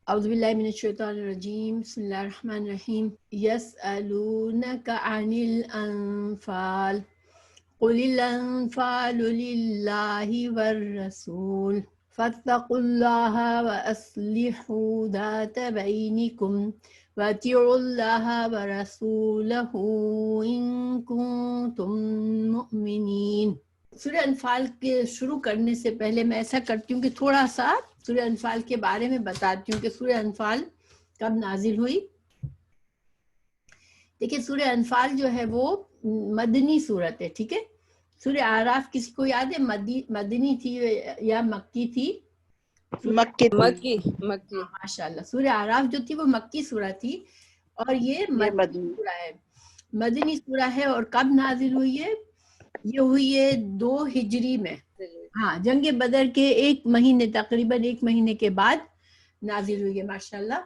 اعوذ باللہ من الشیطان الرجیم بسم اللہ الرحمن الرحیم یسألونک عن الانفال قل الانفال للہ والرسول فاتقوا اللہ واصلحوا ذات بینکم واتقوا اللہ ورسولہ ان کنتم مؤمنین۔ سورہ انفال کے شروع کرنے سے پہلے میں ایسا کرتی ہوں کہ تھوڑا سا سورہ انفال کے بارے میں بتاتی ہوں کہ سورہ انفال کب نازل ہوئی۔ دیکھیں سورہ انفال جو ہے وہ مدنی صورت ہے، ٹھیک ہے۔ سورہ اعراف کسی کو یاد ہے مدنی تھی یا مکی تھی؟ مکی ماشاءاللہ، سورہ اعراف جو تھی وہ مکی سورہ تھی اور یہ مدنی سورہ ہے، مدنی سورہ ہے۔ اور کب نازل ہوئی ہے؟ یہ ہوئی ہے 2 ہجری میں، ہاں، جنگ بدر کے ایک مہینے تقریباً 1 مہینے کے بعد نازل ہوئی ہے۔ ماشاءاللہ،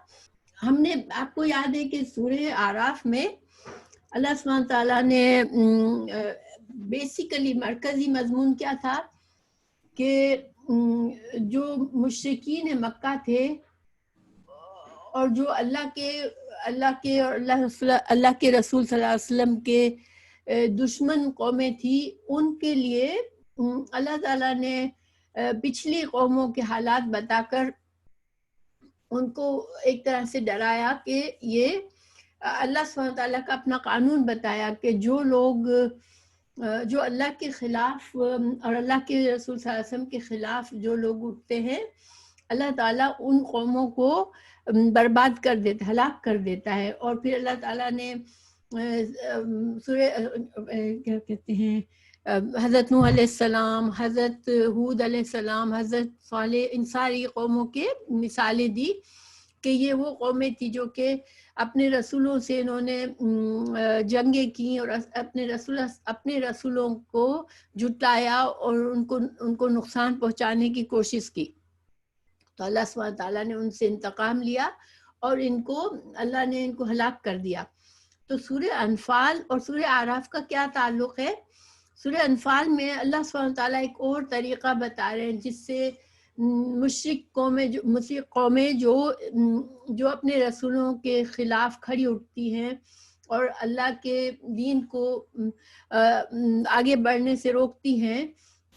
ہم نے آپ کو یاد ہے کہ سورہ اعراف میں اللہ سبحانہ تعالیٰ نے بیسیکلی مرکزی مضمون کیا تھا کہ جو مشرکین مکہ تھے اور جو اللہ کے رسول صلی اللہ علیہ وسلم کے دشمن قومیں تھی، ان کے لیے اللہ تعالیٰ نے پچھلی قوموں کے حالات بتا کر ان کو ایک طرح سے ڈرایا کہ یہ اللہ سبحانہ تعالیٰ کا اپنا قانون بتایا کہ جو لوگ جو اللہ کے خلاف اور اللہ کے رسول صلی اللہ علیہ وسلم کے خلاف جو لوگ اٹھتے ہیں، اللہ تعالیٰ ان قوموں کو برباد کر دیتا، ہلاک کر دیتا ہے۔ اور پھر اللہ تعالیٰ نے سورہ کیا کہتے ہیں حضرت نوح علیہ السلام، حضرت ہود علیہ السلام، حضرت صالح، ان ساری قوموں کے مثالیں دی کہ یہ وہ قومیں تھی جو کہ اپنے رسولوں سے انہوں نے جنگیں کی اور اپنے رسولوں کو جھٹلایا اور ان کو نقصان پہنچانے کی کوشش کی۔ تو اللہ سبحانہ تعالیٰ نے ان سے انتقام لیا اور اللہ نے ان کو ہلاک کر دیا۔ تو سورہ انفال اور سورہ اعراف کا کیا تعلق ہے؟ سورہ انفال میں اللہ سبحانہ تعالیٰ ایک اور طریقہ بتا رہے ہیں جس سے مشرک قومیں جو اپنے رسولوں کے خلاف کھڑی اٹھتی ہیں اور اللہ کے دین کو آگے بڑھنے سے روکتی ہیں،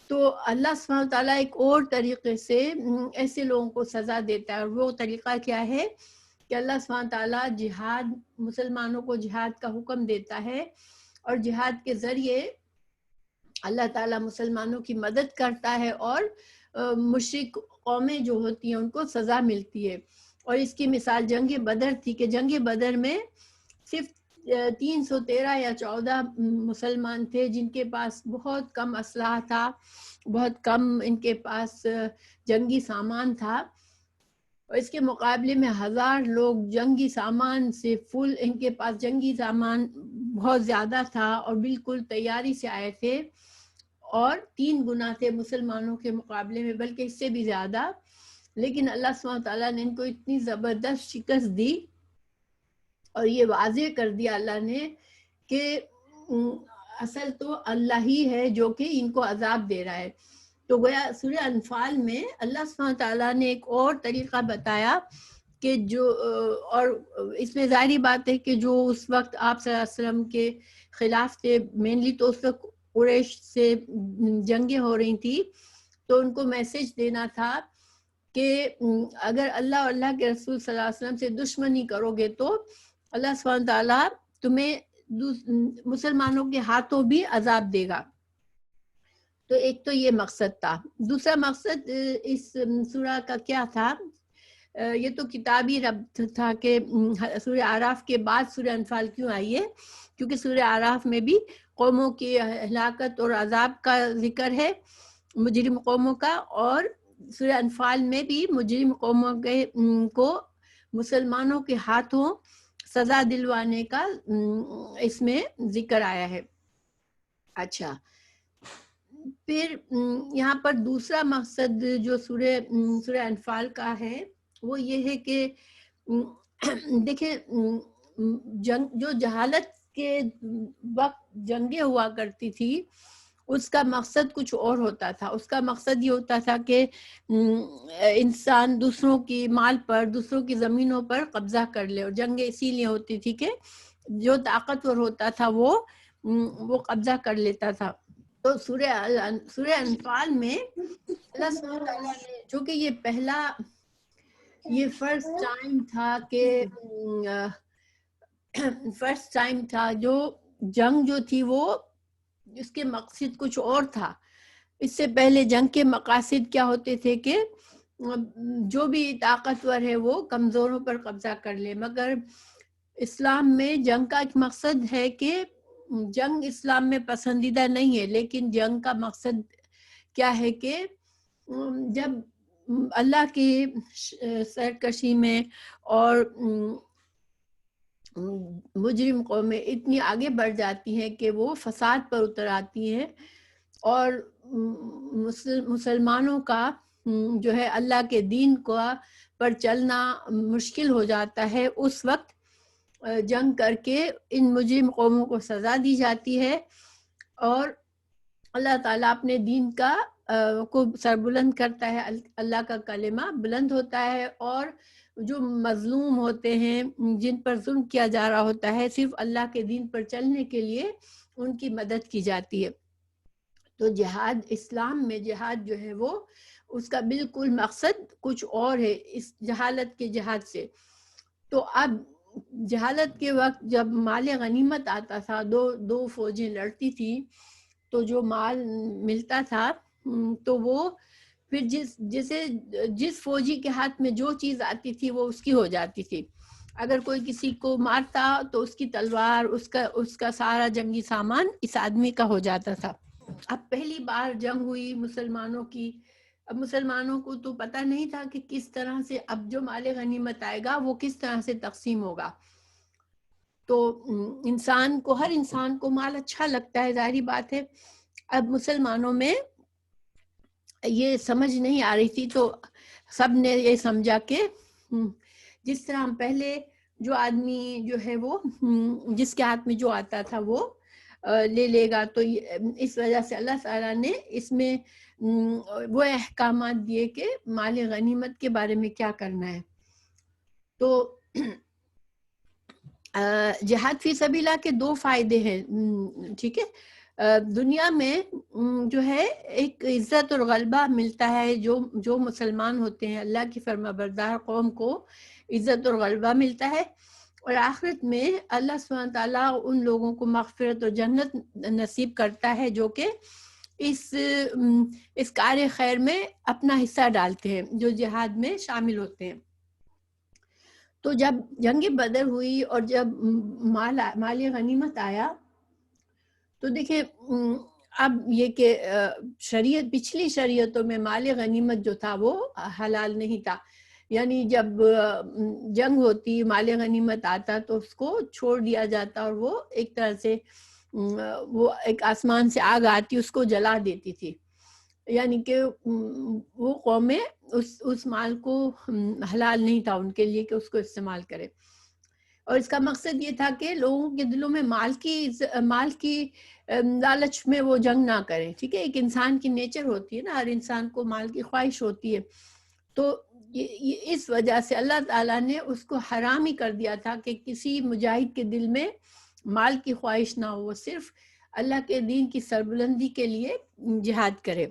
تو اللہ سبحانہ تعالیٰ ایک اور طریقے سے ایسے لوگوں کو سزا دیتا ہے۔ اور وہ طریقہ کیا ہے کہ اللہ سبحانہ تعالیٰ مسلمانوں کو جہاد کا حکم دیتا ہے اور جہاد کے ذریعے اللہ تعالیٰ مسلمانوں کی مدد کرتا ہے اور مشرک قومیں جو ہوتی ہیں ان کو سزا ملتی ہے۔ اور اس کی مثال جنگ بدر تھی کہ جنگ بدر میں صرف 313 یا 14 مسلمان تھے جن کے پاس بہت کم اسلحہ تھا، بہت کم ان کے پاس جنگی سامان تھا، اور اس کے مقابلے میں 1000 لوگ جنگی سامان سے فل، ان کے پاس جنگی سامان بہت زیادہ تھا اور بالکل تیاری سے آئے تھے، اور 3 گنا تھے مسلمانوں کے مقابلے میں، بلکہ اس سے بھی زیادہ۔ لیکن اللہ سبحانہ تعالیٰ نے ان کو اتنی زبردست شکست دی اور یہ واضح کر دیا اللہ نے کہ اصل تو اللہ ہی ہے جو کہ ان کو عذاب دے رہا ہے۔ تو گویا سورہ انفال میں اللہ سبحانہ تعالیٰ نے ایک اور طریقہ بتایا کہ اور اس میں ظاہری بات ہے کہ جو اس وقت آپ صلی اللہ علیہ وسلم کے خلاف تھے، مینلی تو اس وقت قریش سے جنگیں ہو رہی تھی، تو ان کو میسج دینا تھا کہ اگر اللہ اور اللہ کے رسول صلی اللہ علیہ وسلم سے دشمنی کرو گے تو اللہ سبحانہ تعالیٰ تمہیں مسلمانوں کے ہاتھوں بھی عذاب دے گا۔ تو ایک تو یہ مقصد تھا۔ دوسرا مقصد اس سورہ کا کیا تھا؟ یہ تو کتابی ربط تھا کہ سورہ اعراف کے بعد سورہ انفال کیوں آئی ہے، کیونکہ سورہ اعراف میں بھی قوموں کی ہلاکت اور عذاب کا ذکر ہے، مجرم قوموں کا، اور سورہ انفال میں بھی مجرم قوموں کو مسلمانوں کے ہاتھوں سزا دلوانے کا اس میں ذکر آیا ہے۔ اچھا، پھر یہاں پر دوسرا مقصد جو سورہ انفال کا ہے وہ یہ ہے کہ دیکھیں جو جہالت کے وقت جنگیں ہوا کرتی تھی اس کا مقصد کچھ اور ہوتا تھا. اس کا مقصد یہ ہوتا تھا کہ انسان دوسروں کی مال پر، دوسروں کی زمینوں پر قبضہ کر لے. اور جنگیں اسی لیے ہوتی تھی کہ جو طاقتور ہوتا تھا وہ قبضہ کر لیتا تھا. تو سورہ انفال میں اللہ سبحانہ تعالیٰ نے، جو کہ یہ فرسٹ ٹائم تھا کہ فرسٹ ٹائم تھا جو جنگ جو تھی وہ اس کے مقصد کچھ اور تھا. اس سے پہلے جنگ کے مقاصد کیا ہوتے تھے کہ جو بھی طاقتور ہے وہ کمزوروں پر قبضہ کر لے. مگر اسلام میں جنگ کا ایک مقصد ہے کہ جنگ اسلام میں پسندیدہ نہیں ہے، لیکن جنگ کا مقصد کیا ہے کہ جب اللہ کی سرکشی میں اور مجرم قومیں اتنی آگے بڑھ جاتی ہیں کہ وہ فساد پر اتر آتی ہیں اور مسلمانوں کا جو ہے اللہ کے دین کو پر چلنا مشکل ہو جاتا ہے، اس وقت جنگ کر کے ان مجرم قوموں کو سزا دی جاتی ہے اور اللہ تعالیٰ اپنے دین کا کو سربلند کرتا ہے. اللہ کا کلمہ بلند ہوتا ہے اور جو مظلوم ہوتے ہیں، جن پر ظلم کیا جا رہا ہوتا ہے، صرف اللہ کے دین پر چلنے کے لیے ان کی مدد کی جاتی ہے. تو جہاد، اسلام میں جہاد جو ہے وہ اس کا بالکل مقصد کچھ اور ہے اس جہالت کے جہاد سے. تو اب جہالت کے وقت جب مال غنیمت آتا تھا، دو فوجیں لڑتی تھی، تو جو مال ملتا تھا تو وہ پھر جس فوجی کے ہاتھ میں جو چیز آتی تھی وہ اس کی ہو جاتی تھی. اگر کوئی کسی کو مارتا تو اس کی تلوار، اس کا سارا جنگی سامان اس آدمی کا ہو جاتا تھا. اب پہلی بار جنگ ہوئی مسلمانوں کی. اب مسلمانوں کو تو پتہ نہیں تھا کہ کس طرح سے اب جو مال غنیمت آئے گا وہ کس طرح سے تقسیم ہوگا. تو ہر انسان کو مال اچھا لگتا ہے، ظاہری بات ہے. اب مسلمانوں میں یہ سمجھ نہیں آ رہی تھی تو سب نے یہ سمجھا کہ جس طرح ہم پہلے جو آدمی جو ہے وہ جس کے ہاتھ میں جو آتا تھا وہ لے لے گا، تو اس وجہ سے اللہ تعالیٰ نے اس میں وہ احکامات دیے کہ مال غنیمت کے بارے میں کیا کرنا ہے. تو جہاد فی سبیل اللہ کے 2 فائدے ہیں. ٹھیک ہے، دنیا میں جو ہے ایک عزت اور غلبہ ملتا ہے. جو مسلمان ہوتے ہیں، اللہ کی فرما بردار قوم کو عزت اور غلبہ ملتا ہے. اور آخرت میں اللہ سبحانہ تعالیٰ ان لوگوں کو مغفرت اور جنت نصیب کرتا ہے جو کہ اس کار خیر میں اپنا حصہ ڈالتے ہیں، جو جہاد میں شامل ہوتے ہیں. تو جب جنگ بدر ہوئی اور جب مال غنیمت آیا تو دیکھیں اب یہ کہ پچھلی شریعتوں میں مال غنیمت جو تھا وہ حلال نہیں تھا. یعنی جب جنگ ہوتی، مال غنیمت آتا تو اس کو چھوڑ دیا جاتا اور وہ ایک طرح سے وہ ایک آسمان سے آگ آتی اس کو جلا دیتی تھی. یعنی کہ وہ قومیں اس مال کو حلال نہیں تھا ان کے لیے کہ اس کو استعمال کرے. اور اس کا مقصد یہ تھا کہ لوگوں کے دلوں میں مال کی لالچ میں وہ جنگ نہ کریں. ٹھیک ہے، ایک انسان کی نیچر ہوتی ہے نا، ہر انسان کو مال کی خواہش ہوتی ہے. تو اس وجہ سے اللہ تعالیٰ نے اس کو حرام ہی کر دیا تھا کہ کسی مجاہد کے دل میں مال کی خواہش نہ ہو، وہ صرف اللہ کے دین کی سربلندی کے لیے جہاد کرے.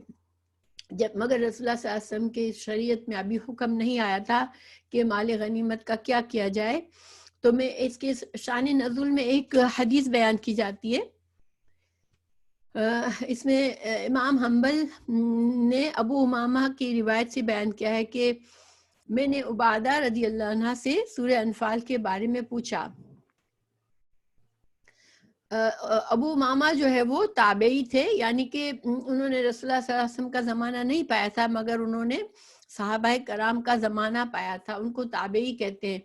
مگر رسول اللہ صلی اللہ علیہ وسلم کے شریعت میں ابھی حکم نہیں آیا تھا کہ مال غنیمت کا کیا کیا جائے. تو میں اس کے شان نزول میں ایک حدیث بیان کی جاتی ہے. اس میں امام حنبل نے ابو امامہ کی روایت سے بیان کیا ہے کہ میں نے عبادہ رضی اللہ عنہ سے سورہ انفال کے بارے میں پوچھا. ابو امامہ جو ہے وہ تابعی تھے، یعنی کہ انہوں نے رسول اللہ صلی اللہ علیہ وسلم کا زمانہ نہیں پایا تھا مگر انہوں نے صحابہ کرام کا زمانہ پایا تھا، ان کو تابعی کہتے ہیں.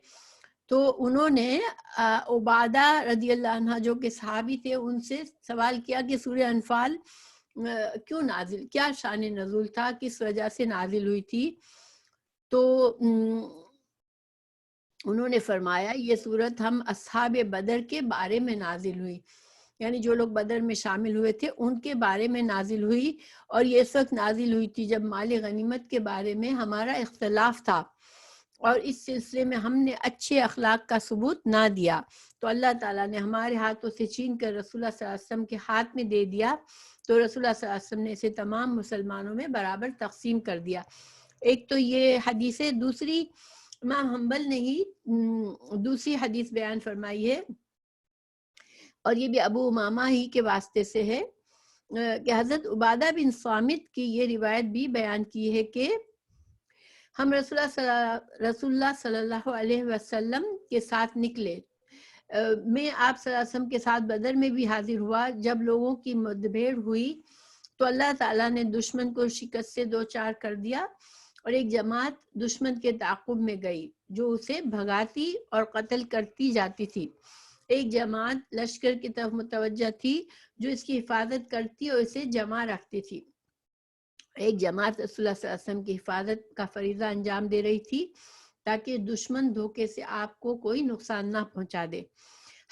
تو انہوں نے عبادہ رضی اللہ عنہ جو کہ صحابی تھے ان سے سوال کیا کہ سورہ انفال کیوں نازل، کیا شان نزول تھا، کس وجہ سے نازل ہوئی تھی. تو انہوں نے فرمایا یہ سورت ہم اصحاب بدر کے بارے میں نازل ہوئی. یعنی جو لوگ بدر میں شامل ہوئے تھے ان کے بارے میں نازل ہوئی، اور یہ اس وقت نازل ہوئی تھی جب مال غنیمت کے بارے میں ہمارا اختلاف تھا، اور اس سلسلے میں ہم نے اچھے اخلاق کا ثبوت نہ دیا، تو اللہ تعالیٰ نے ہمارے ہاتھوں سے چھین کر رسول اللہ صلی اللہ علیہ وسلم کے ہاتھ میں دے دیا، تو رسول اللہ صلی اللہ علیہ وسلم نے اسے تمام مسلمانوں میں برابر تقسیم کر دیا۔ ایک تو یہ حدیث ہے، دوسری امام حنبل نے ہی دوسری حدیث بیان فرمائی ہے، اور یہ بھی ابو امامہ ہی کے واسطے سے ہے، کہ حضرت عبادہ بن صامت کی یہ روایت بھی بیان کی ہے کہ ہم رسول اللہ صلی اللہ علیہ وسلم کے ساتھ نکلے، میں آپ صلی اللہ علیہ وسلم کے ساتھ بدر میں بھی حاضر ہوا۔ جب لوگوں کی مدبھیڑ ہوئی تو اللہ تعالیٰ نے دشمن کو شکست سے دو چار کر دیا، اور ایک جماعت دشمن کے تعاقب میں گئی جو اسے بھگاتی اور قتل کرتی جاتی تھی، ایک جماعت لشکر کی طرف متوجہ تھی جو اس کی حفاظت کرتی اور اسے جمع رکھتی تھی، ایک جماعت رسول اللہ صلی اللہ علیہ وسلم کی حفاظت کا فریضہ انجام دے رہی تھی تاکہ دشمن دھوکے سے آپ کو کوئی نقصان نہ پہنچا دے،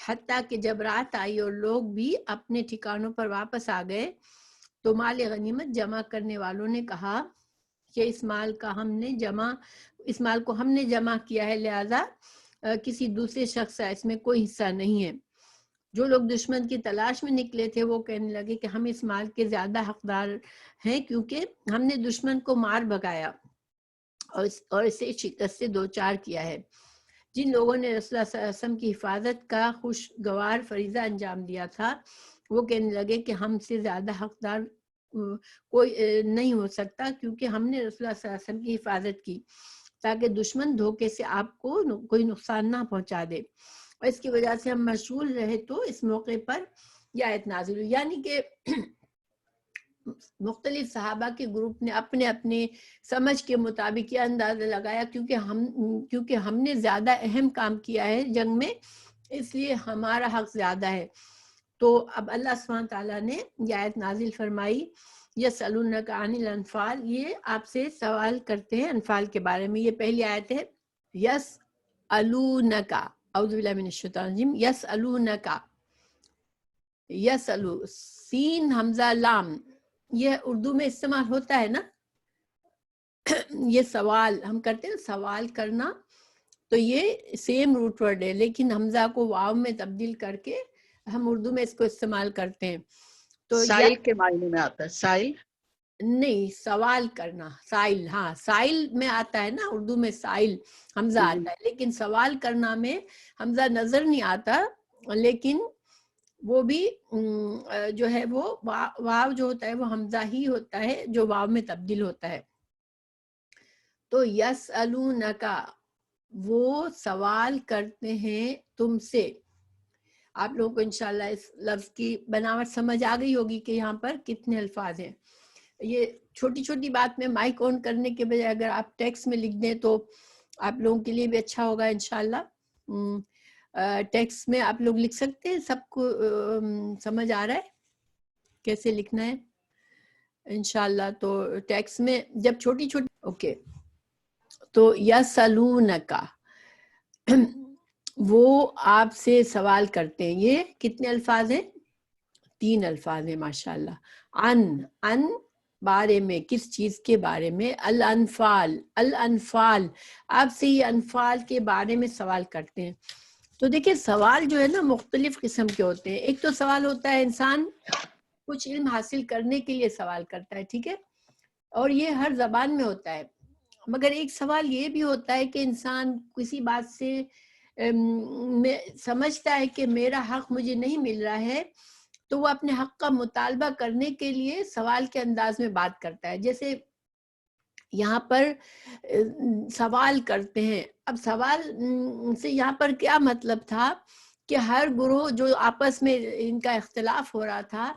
حتیٰ کہ جب رات آئی اور لوگ بھی اپنے ٹھکانوں پر واپس آ گئے تو مال غنیمت جمع کرنے والوں نے کہا کہ اس مال کو ہم نے جمع کیا ہے، لہذا کسی دوسرے شخص کا اس میں کوئی حصہ نہیں ہے۔ جو لوگ دشمن کی تلاش میں نکلے تھے وہ کہنے لگے کہ ہم اس مال کے زیادہ حقدار ہیں کیونکہ ہم نے دشمن کو مار بھگایا اور اسے شکست سے دو چار کیا ہے۔ جن لوگوں نے رسول اللہ صلی اللہ علیہ وسلم کی حفاظت کا خوشگوار فریضہ انجام دیا تھا وہ کہنے لگے کہ ہم سے زیادہ حقدار کوئی نہیں ہو سکتا کیونکہ ہم نے رسول اللہ صلی اللہ علیہ وسلم کی حفاظت کی تاکہ دشمن دھوکے سے آپ کو کوئی نقصان نہ پہنچا دے، اور اس کی وجہ سے ہم مشغول رہے تو اس موقع پر یہ آیت نازل ہوئی، یعنی کہ مختلف صحابہ کے گروپ نے اپنے اپنے سمجھ کے مطابق یہ اندازہ لگایا کیونکہ ہم نے زیادہ اہم کام کیا ہے جنگ میں، اس لیے ہمارا حق زیادہ ہے۔ تو اب اللہ سبحانہ تعالیٰ نے یہ آیت نازل فرمائی، یسألونک عن الانفال، یہ آپ سے سوال کرتے ہیں انفال کے بارے میں، یہ پہلی آیت ہے، یسألونک، اعوذ باللہ من الشیطان الرجیم، یسألونک، یسألو سین حمزہ لام، یہ اردو میں استعمال ہوتا ہے نا، یہ سوال ہم کرتے ہیں، سوال کرنا، تو یہ سیم روٹ ورڈ ہے لیکن حمزہ کو واو میں تبدیل کر کے ہم اردو میں اس کو استعمال کرتے ہیں۔ تو سائل کے معنی میں آتا ہے، سائل نہیں، سوال کرنا، سائل، ہاں سائل میں آتا ہے نا اردو میں، سائل حمزہ آتا ہے لیکن سوال کرنا میں حمزہ نظر نہیں آتا، لیکن وہ بھی جو ہے وہ واو جو ہوتا ہے وہ حمزہ ہی ہوتا ہے جو واو میں تبدیل ہوتا ہے۔ تو یسألونک، وہ سوال کرتے ہیں تم سے، آپ لوگوں کو انشاءاللہ اس لفظ کی بناوٹ سمجھ آ گئی ہوگی کہ یہاں پر کتنے الفاظ ہیں۔ یہ چھوٹی چھوٹی بات میں مائک آن کرنے کے بجائے اگر آپ ٹیکسٹ میں لکھ دیں تو آپ لوگوں کے لیے بھی اچھا ہوگا انشاءاللہ۔ ٹیکسٹ میں آپ لوگ لکھ سکتے ہیں، سب کو سمجھ آ رہا ہے کیسے لکھنا ہے انشاءاللہ؟ تو ٹیکسٹ میں جب چھوٹی چھوٹی، اوکے، تو یسألونک، وہ آپ سے سوال کرتے ہیں، یہ کتنے الفاظ ہیں؟ 3 الفاظ ہیں ماشاءاللہ۔ ان بارے میں، کس چیز کے بارے میں؟ الانفال، آپ سے یہ انفال کے بارے میں سوال کرتے ہیں۔ تو دیکھیں سوال جو ہے نا مختلف قسم کے ہوتے ہیں، ایک تو سوال ہوتا ہے انسان کچھ علم حاصل کرنے کے لیے سوال کرتا ہے، ٹھیک ہے، اور یہ ہر زبان میں ہوتا ہے، مگر ایک سوال یہ بھی ہوتا ہے کہ انسان کسی بات سے سمجھتا ہے کہ میرا حق مجھے نہیں مل رہا ہے تو وہ اپنے حق کا مطالبہ کرنے کے لیے سوال کے انداز میں بات کرتا ہے، جیسے یہاں پر سوال کرتے ہیں۔ اب سوال سے یہاں پر کیا مطلب تھا کہ ہر گروہ جو آپس میں ان کا اختلاف ہو رہا تھا،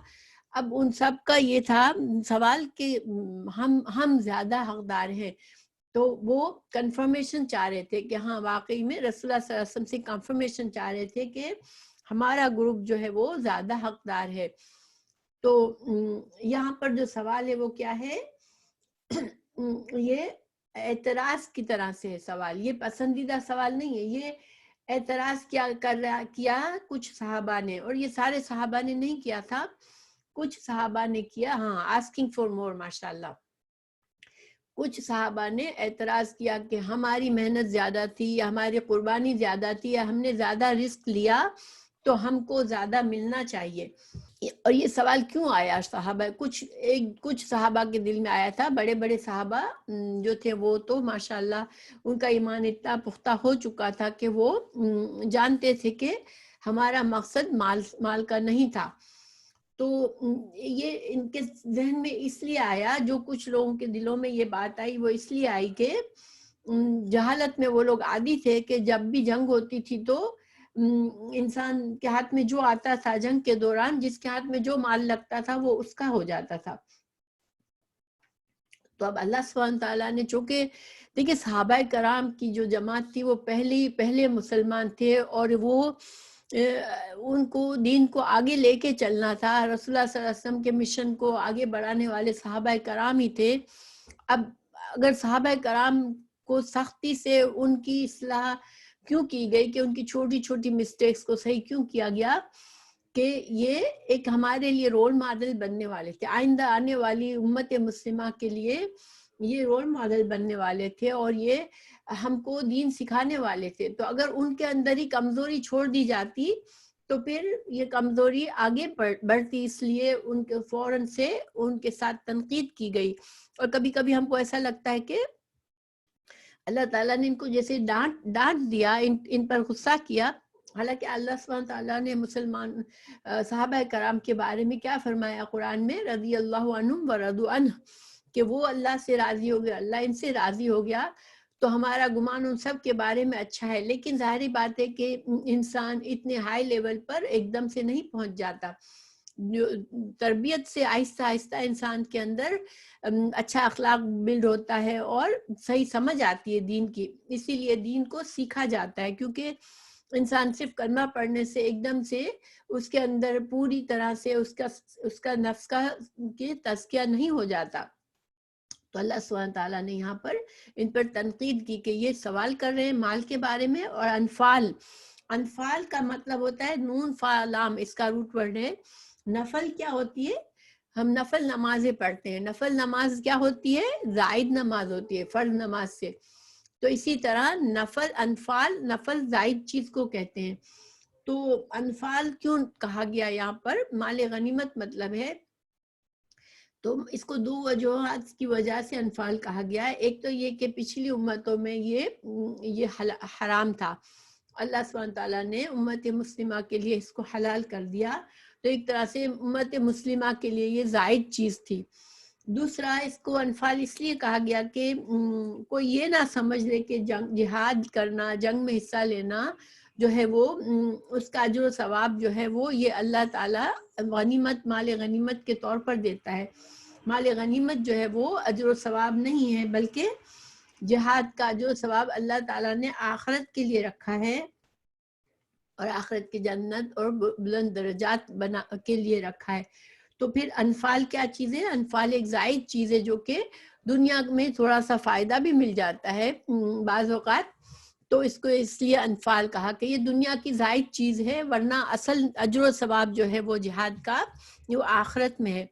اب ان سب کا یہ تھا سوال کہ ہم زیادہ حقدار ہیں، تو وہ کنفرمیشن چاہ رہے تھے کہ ہاں واقعی میں رسول اللہ صلی اللہ علیہ وسلم سے کنفرمیشن چاہ رہے تھے کہ ہمارا گروپ جو ہے وہ زیادہ حقدار ہے۔ تو یہاں پر جو سوال ہے وہ کیا ہے؟ یہ اعتراض کی طرح سے سوال، یہ پسندیدہ سوال نہیں ہے، یہ اعتراض کیا کچھ صحابہ نے، اور یہ سارے صحابہ نے نہیں کیا تھا، کچھ صحابہ نے کیا. ہاں، آسکنگ فار مور، ماشاء اللہ. کچھ صحابہ نے اعتراض کیا کہ ہماری محنت زیادہ تھی، یا ہماری قربانی زیادہ تھی، یا ہم نے زیادہ رسک لیا تو ہم کو زیادہ ملنا چاہیے. اور یہ سوال کیوں آیا صحابہ، کچھ صحابہ کے دل میں آیا تھا. بڑے بڑے صحابہ جو تھے وہ تو ماشاءاللہ ان کا ایمان اتنا پختہ ہو چکا تھا کہ وہ جانتے تھے کہ ہمارا مقصد مال کا نہیں تھا. تو یہ ان کے ذہن میں اس لیے آیا، جو کچھ لوگوں کے دلوں میں یہ بات آئی وہ اس لیے آئی کہ جہالت میں وہ لوگ عادی تھے کہ جب بھی جنگ ہوتی تھی تو انسان کے ہاتھ میں جو آتا تھا جنگ کے دوران، جس کے ہاتھ میں جو مال لگتا تھا وہ اس کا ہو جاتا تھا. تو اب اللہ سبحانہ تعالیٰ نے، چونکہ دیکھیں صحابہ کرام کی جو جماعت تھی وہ پہلے مسلمان تھے، اور وہ ان کو دین کو آگے لے کے چلنا تھا. رسول اللہ صلی اللہ علیہ وسلم کے مشن کو آگے بڑھانے والے صحابہ کرام ہی تھے. اب اگر صحابہ کرام کو سختی سے ان کی اصلاح کیوں کی گئی، کہ ان کی چھوٹی چھوٹی مسٹیکس کو صحیح کیوں کیا گیا، کہ یہ ایک ہمارے لیے رول ماڈل بننے والے تھے، آئندہ آنے والی امت مسلمہ کے لیے یہ رول ماڈل بننے والے تھے، اور یہ ہم کو دین سکھانے والے تھے. تو اگر ان کے اندر ہی کمزوری چھوڑ دی جاتی تو پھر یہ کمزوری آگے بڑھتی، اس لیے ان کے فوراً سے ان کے ساتھ تنقید کی گئی. اور کبھی کبھی ہم کو ایسا لگتا ہے کہ اللہ تعالیٰ نے ان کو جیسے ڈانٹ دیا، ان پر غصہ کیا. حالانکہ اللہ سبحانہ تعالیٰ نے مسلمان صحابہ کرام کے بارے میں کیا فرمایا قرآن میں، رضی اللہ عنہم ورضوا عنہ، کہ وہ اللہ سے راضی ہو گیا، اللہ ان سے راضی ہو گیا، تو ہمارا گمان ان سب کے بارے میں اچھا ہے. لیکن ظاہری بات ہے کہ انسان اتنے ہائی لیول پر ایک دم سے نہیں پہنچ جاتا. تربیت سے آہستہ آہستہ انسان کے اندر اچھا اخلاق بلڈ ہوتا ہے اور صحیح سمجھ آتی ہے دین کی. اسی لیے دین کو سیکھا جاتا ہے، کیونکہ انسان صرف کلمہ پڑھنے سے ایک دم سے اس کے اندر پوری طرح سے اس کا نفس کا تزکیہ نہیں ہو جاتا. تو اللہ سبحانہ تعالیٰ نے یہاں پر ان پر تنقید کی کہ یہ سوال کر رہے ہیں مال کے بارے میں. اور انفال کا مطلب ہوتا ہے نون فا لام، اس کا روٹ ورڈ ہے. نفل کیا ہوتی ہے؟ ہم نفل نمازیں پڑھتے ہیں. نفل نماز کیا ہوتی ہے؟ زائد نماز ہوتی ہے فرض نماز سے. تو اسی طرح انفال نفل زائد چیز کو کہتے ہیں. تو انفال کیوں کہا گیا یہاں پر؟ مال غنیمت مطلب ہے. تو اس کو دو وجوہات کی وجہ سے انفال کہا گیا ہے. ایک تو یہ کہ پچھلی امتوں میں یہ حرام تھا، اللہ سبحانہ تعالیٰ نے امت مسلمہ کے لیے اس کو حلال کر دیا. تو ایک طرح سے امت مسلمہ کے لیے یہ زائد چیز تھی. دوسرا، اس کو انفال اس لیے کہا گیا کہ کوئی یہ نہ سمجھ لے کہ جہاد کرنا، جنگ میں حصہ لینا جو ہے وہ اس کا اجر و ثواب جو ہے وہ یہ اللہ تعالیٰ غنیمت، مال غنیمت کے طور پر دیتا ہے. مال غنیمت جو ہے وہ اجر و ثواب نہیں ہے، بلکہ جہاد کا اجر و ثواب اللہ تعالیٰ نے آخرت کے لیے رکھا ہے، اور آخرت کی جنت اور بلند درجات کے لیے رکھا ہے. تو پھر انفال کیا چیز ہے؟ انفال ایک زائد چیز ہے جو کہ دنیا میں تھوڑا سا فائدہ بھی مل جاتا ہے بعض اوقات. تو اس کو اس لیے انفال کہا کہ یہ دنیا کی زائد چیز ہے، ورنہ اصل اجر و ثواب جو ہے وہ جہاد کا وہ آخرت میں ہے.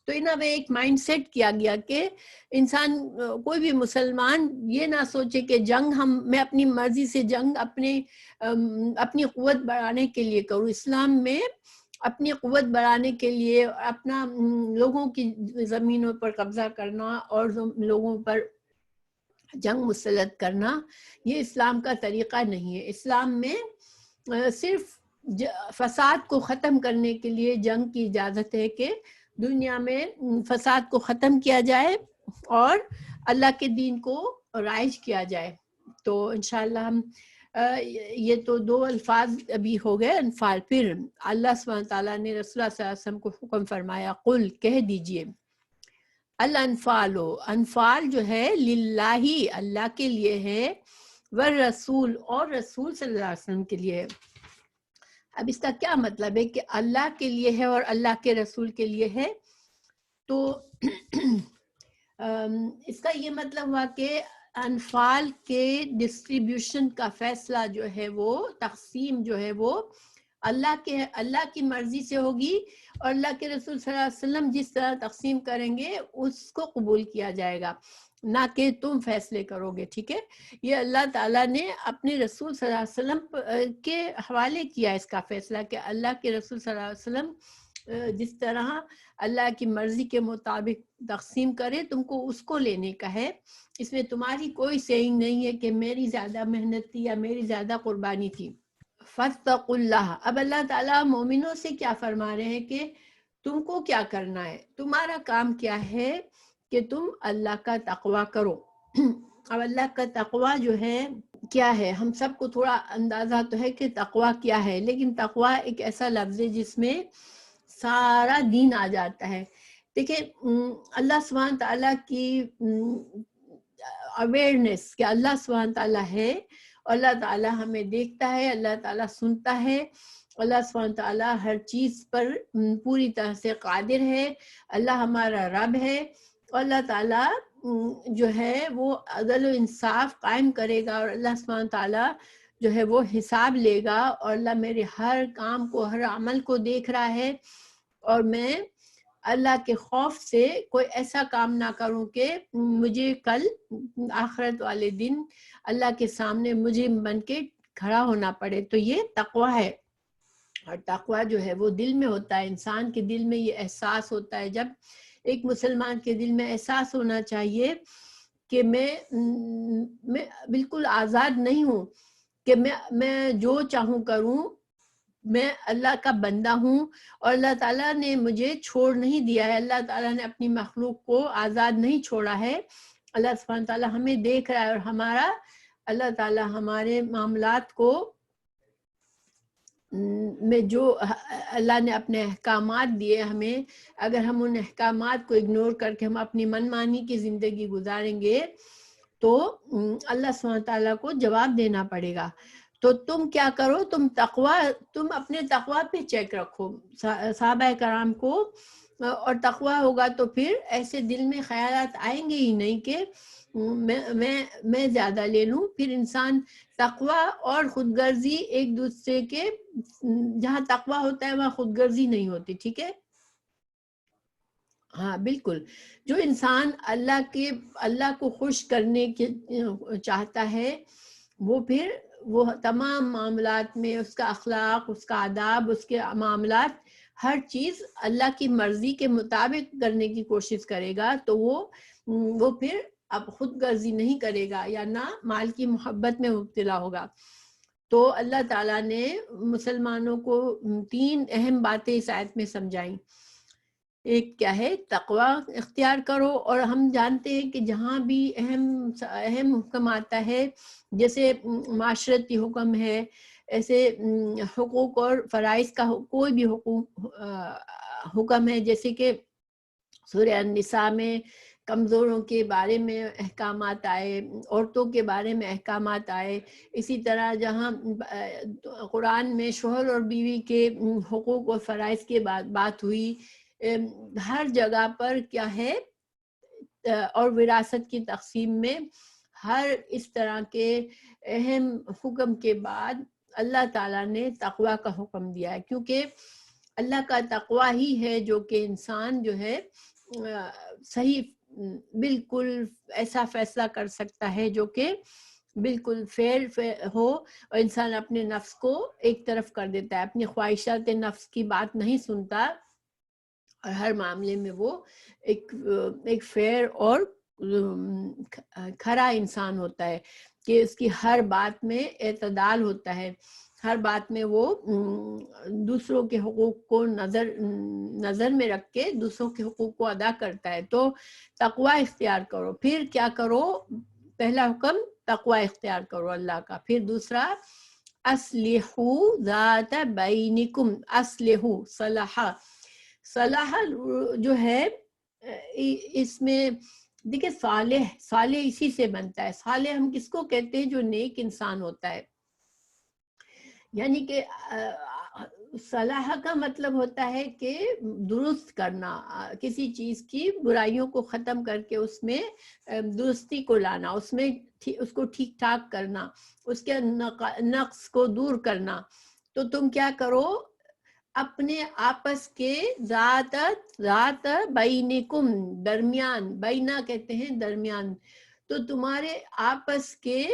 تو انہاں میں ایک مائنڈ سیٹ کیا گیا کہ انسان، کوئی بھی مسلمان یہ نہ سوچے کہ جنگ میں اپنی مرضی سے جنگ اپنی قوت بڑھانے کے لیے کروں. اسلام میں اپنی قوت بڑھانے کے لیے اپنا لوگوں کی زمینوں پر قبضہ کرنا اور لوگوں پر جنگ مسلط کرنا، یہ اسلام کا طریقہ نہیں ہے. اسلام میں صرف فساد کو ختم کرنے کے لیے جنگ کی اجازت ہے کہ دنیا میں فساد کو ختم کیا جائے اور اللہ کے دین کو رائج کیا جائے. تو انشاءاللہ ہم یہ تو دو الفاظ ابھی ہو گئے انفال. پھر اللہ سبحانہ تعالیٰ نے رسول اللہ صلی اللہ علیہ وسلم کو حکم فرمایا، قل کہہ دیجئے، الانفال، انفال جو ہے للہ، اللہ کے لیے ہے، والرسول، اور رسول صلی اللہ علیہ وسلم کے لیے ہے. اب اس کا کیا مطلب ہے کہ اللہ کے لیے ہے اور اللہ کے رسول کے لیے ہے؟ تو اس کا یہ مطلب ہوا کہ انفال کے ڈسٹریبیوشن کا فیصلہ جو ہے وہ تقسیم جو ہے وہ اللہ کی مرضی سے ہوگی، اور اللہ کے رسول صلی اللہ علیہ وسلم جس طرح تقسیم کریں گے اس کو قبول کیا جائے گا، نہ کہ تم فیصلے کرو گے. ٹھیک ہے، یہ اللہ تعالیٰ نے اپنے رسول صلی اللہ علیہ وسلم کے حوالے کیا اس کا فیصلہ کہ اللہ کے رسول صلی اللہ علیہ وسلم جس طرح اللہ کی مرضی کے مطابق تقسیم کرے تم کو اس کو لینے کا ہے، اس میں تمہاری کوئی سیئنگ نہیں ہے کہ میری زیادہ محنت تھی یا میری زیادہ قربانی تھی. فاتقوا اللہ، اب اللہ تعالیٰ مومنوں سے کیا فرما رہے ہیں کہ تم کو کیا کرنا ہے، تمہارا کام کیا ہے کہ تم اللہ کا تقوی کرو. اب اللہ کا تقوی جو ہے کیا ہے، ہم سب کو تھوڑا اندازہ تو ہے کہ تقوی کیا ہے، لیکن تقوی ایک ایسا لفظ ہے جس میں سارا دین آ جاتا ہے. دیکھیں اللہ سبحانہ تعالیٰ کی اویئرنیس کہ اللہ سبحانہ تعالیٰ ہے، اللہ تعالیٰ ہمیں دیکھتا ہے، اللہ تعالیٰ سنتا ہے، اللہ سبحانہ تعالیٰ ہر چیز پر پوری طرح سے قادر ہے، اللہ ہمارا رب ہے، اللہ تعالیٰ جو ہے وہ عدل و انصاف قائم کرے گا، اور اللہ سبحانہ تعالیٰ جو ہے وہ حساب لے گا، اور اللہ میرے ہر کام کو ہر عمل کو دیکھ رہا ہے، اور میں اللہ کے خوف سے کوئی ایسا کام نہ کروں کہ مجھے کل آخرت والے دن اللہ کے سامنے مجرم بن کے کھڑا ہونا پڑے. تو یہ تقوی ہے، اور تقوی جو ہے وہ دل میں ہوتا ہے، انسان کے دل میں یہ احساس ہوتا ہے. جب ایک مسلمان کے دل میں احساس ہونا چاہیے کہ میں بالکل آزاد نہیں ہوں، کہ میں جو چاہوں کروں، میں اللہ کا بندہ ہوں، اور اللہ تعالیٰ نے مجھے چھوڑ نہیں دیا ہے، اللہ تعالیٰ نے اپنی مخلوق کو آزاد نہیں چھوڑا ہے، اللہ سبحانہ تعالیٰ ہمیں دیکھ رہا ہے، اور اللہ تعالیٰ ہمارے معاملات کو میں جو اللہ نے اپنے احکامات دیے ہمیں، اگر ہم ان احکامات کو اگنور کر کے ہم اپنی من مانی کی زندگی گزاریں گے تو اللہ سبحانہ تعالیٰ کو جواب دینا پڑے گا. تو تم کیا کرو، تم اپنے تقوی پہ چیک رکھو صحابہ کرام کو، اور تقوی ہوگا تو پھر ایسے دل میں خیالات آئیں گے ہی نہیں کہ میں زیادہ لے لوں. پھر انسان تقوی اور خود غرضی ایک دوسرے کے، جہاں تقوی ہوتا ہے وہاں خود غرضی نہیں ہوتی. ٹھیک ہے، ہاں بالکل. جو انسان اللہ کو خوش کرنے کے چاہتا ہے، وہ تمام معاملات میں اس کا اخلاق، اس کا آداب، اس کے معاملات، ہر چیز اللہ کی مرضی کے مطابق کرنے کی کوشش کرے گا. تو وہ پھر اب خود غرضی نہیں کرے گا یا نہ مال کی محبت میں مبتلا ہوگا. تو اللہ تعالیٰ نے مسلمانوں کو 3 اہم باتیں اس آیت میں سمجھائیں. ایک کیا ہے، تقوی اختیار کرو، اور ہم جانتے ہیں کہ جہاں بھی اہم حکم آتا ہے، جیسے معاشرتی حکم ہے، ایسے حقوق اور فرائض کا کوئی بھی حکم ہے، جیسے کہ سورہ النساء میں کمزوروں کے بارے میں احکامات آئے، عورتوں کے بارے میں احکامات آئے، اسی طرح جہاں قرآن میں شوہر اور بیوی کے حقوق اور فرائض کے بات ہوئی، ہر جگہ پر کیا ہے، اور وراثت کی تقسیم میں ہر اس طرح کے اہم حکم کے بعد اللہ تعالیٰ نے تقوی کا حکم دیا ہے، کیونکہ اللہ کا تقوی ہی ہے جو کہ انسان جو ہے صحیح بالکل ایسا فیصلہ کر سکتا ہے جو کہ بالکل فیئر ہو، اور انسان اپنے نفس کو ایک طرف کر دیتا ہے، اپنی خواہشات نفس کی بات نہیں سنتا، اور ہر معاملے میں وہ ایک فیئر اور کھرا انسان ہوتا ہے کہ اس کی ہر بات میں اعتدال ہوتا ہے، ہر بات میں وہ دوسروں کے حقوق کو نظر میں رکھ کے دوسروں کے حقوق کو ادا کرتا ہے. تو تقوی اختیار کرو. پھر کیا کرو، پہلا حکم تقوی اختیار کرو اللہ کا. پھر دوسرا اصلحوا ذات بینکم، اصلحوا، صلاح جو ہے اس میں دیکھیں، صالح اسی سے بنتا ہے. صالح ہم کس کو کہتے ہیں؟ جو نیک انسان ہوتا ہے. یعنی کہ صلاح کا مطلب ہوتا ہے کہ درست کرنا، کسی چیز کی برائیوں کو ختم کر کے اس میں درستی کو لانا، اس میں اس کو ٹھیک ٹھاک کرنا، اس کے نقص کو دور کرنا۔ تو تم کیا کرو، اپنے آپس کے ذات بینکم، درمیان، بینا کہتے ہیں درمیان، تو تمہارے آپس کے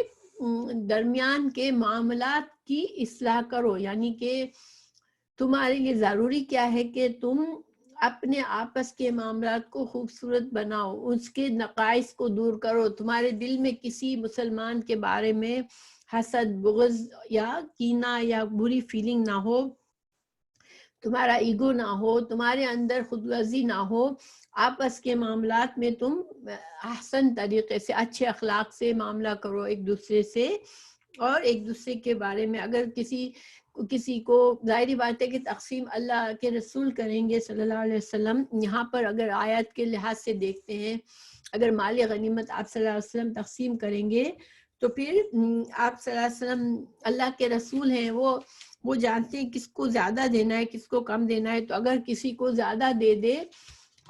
درمیان کے معاملات کی اصلاح کرو، یعنی کہ تمہارے لیے ضروری کیا ہے کہ تم اپنے آپس کے معاملات کو خوبصورت بناؤ، اس کے نقائص کو دور کرو، تمہارے دل میں کسی مسلمان کے بارے میں حسد، بغض یا کینہ یا بری فیلنگ نہ ہو، تمہارا ایگو نہ ہو، تمہارے اندر خودغرضی نہ ہو، آپس کے معاملات میں تم احسن طریقے سے، اچھے اخلاق سے معاملہ کرو ایک دوسرے سے، اور ایک دوسرے کے بارے میں اگر کسی کو، ظاہری بات ہے کہ تقسیم اللہ کے رسول کریں گے صلی اللہ علیہ وسلم، یہاں پر اگر آیت کے لحاظ سے دیکھتے ہیں، اگر مال غنیمت آپ صلی اللہ علیہ وسلم تقسیم کریں گے تو پھر آپ صلی اللہ علیہ وسلم اللہ کے رسول ہیں، وہ جانتے ہیں کس کو زیادہ دینا ہے کس کو کم دینا ہے، تو اگر کسی کو زیادہ دے دے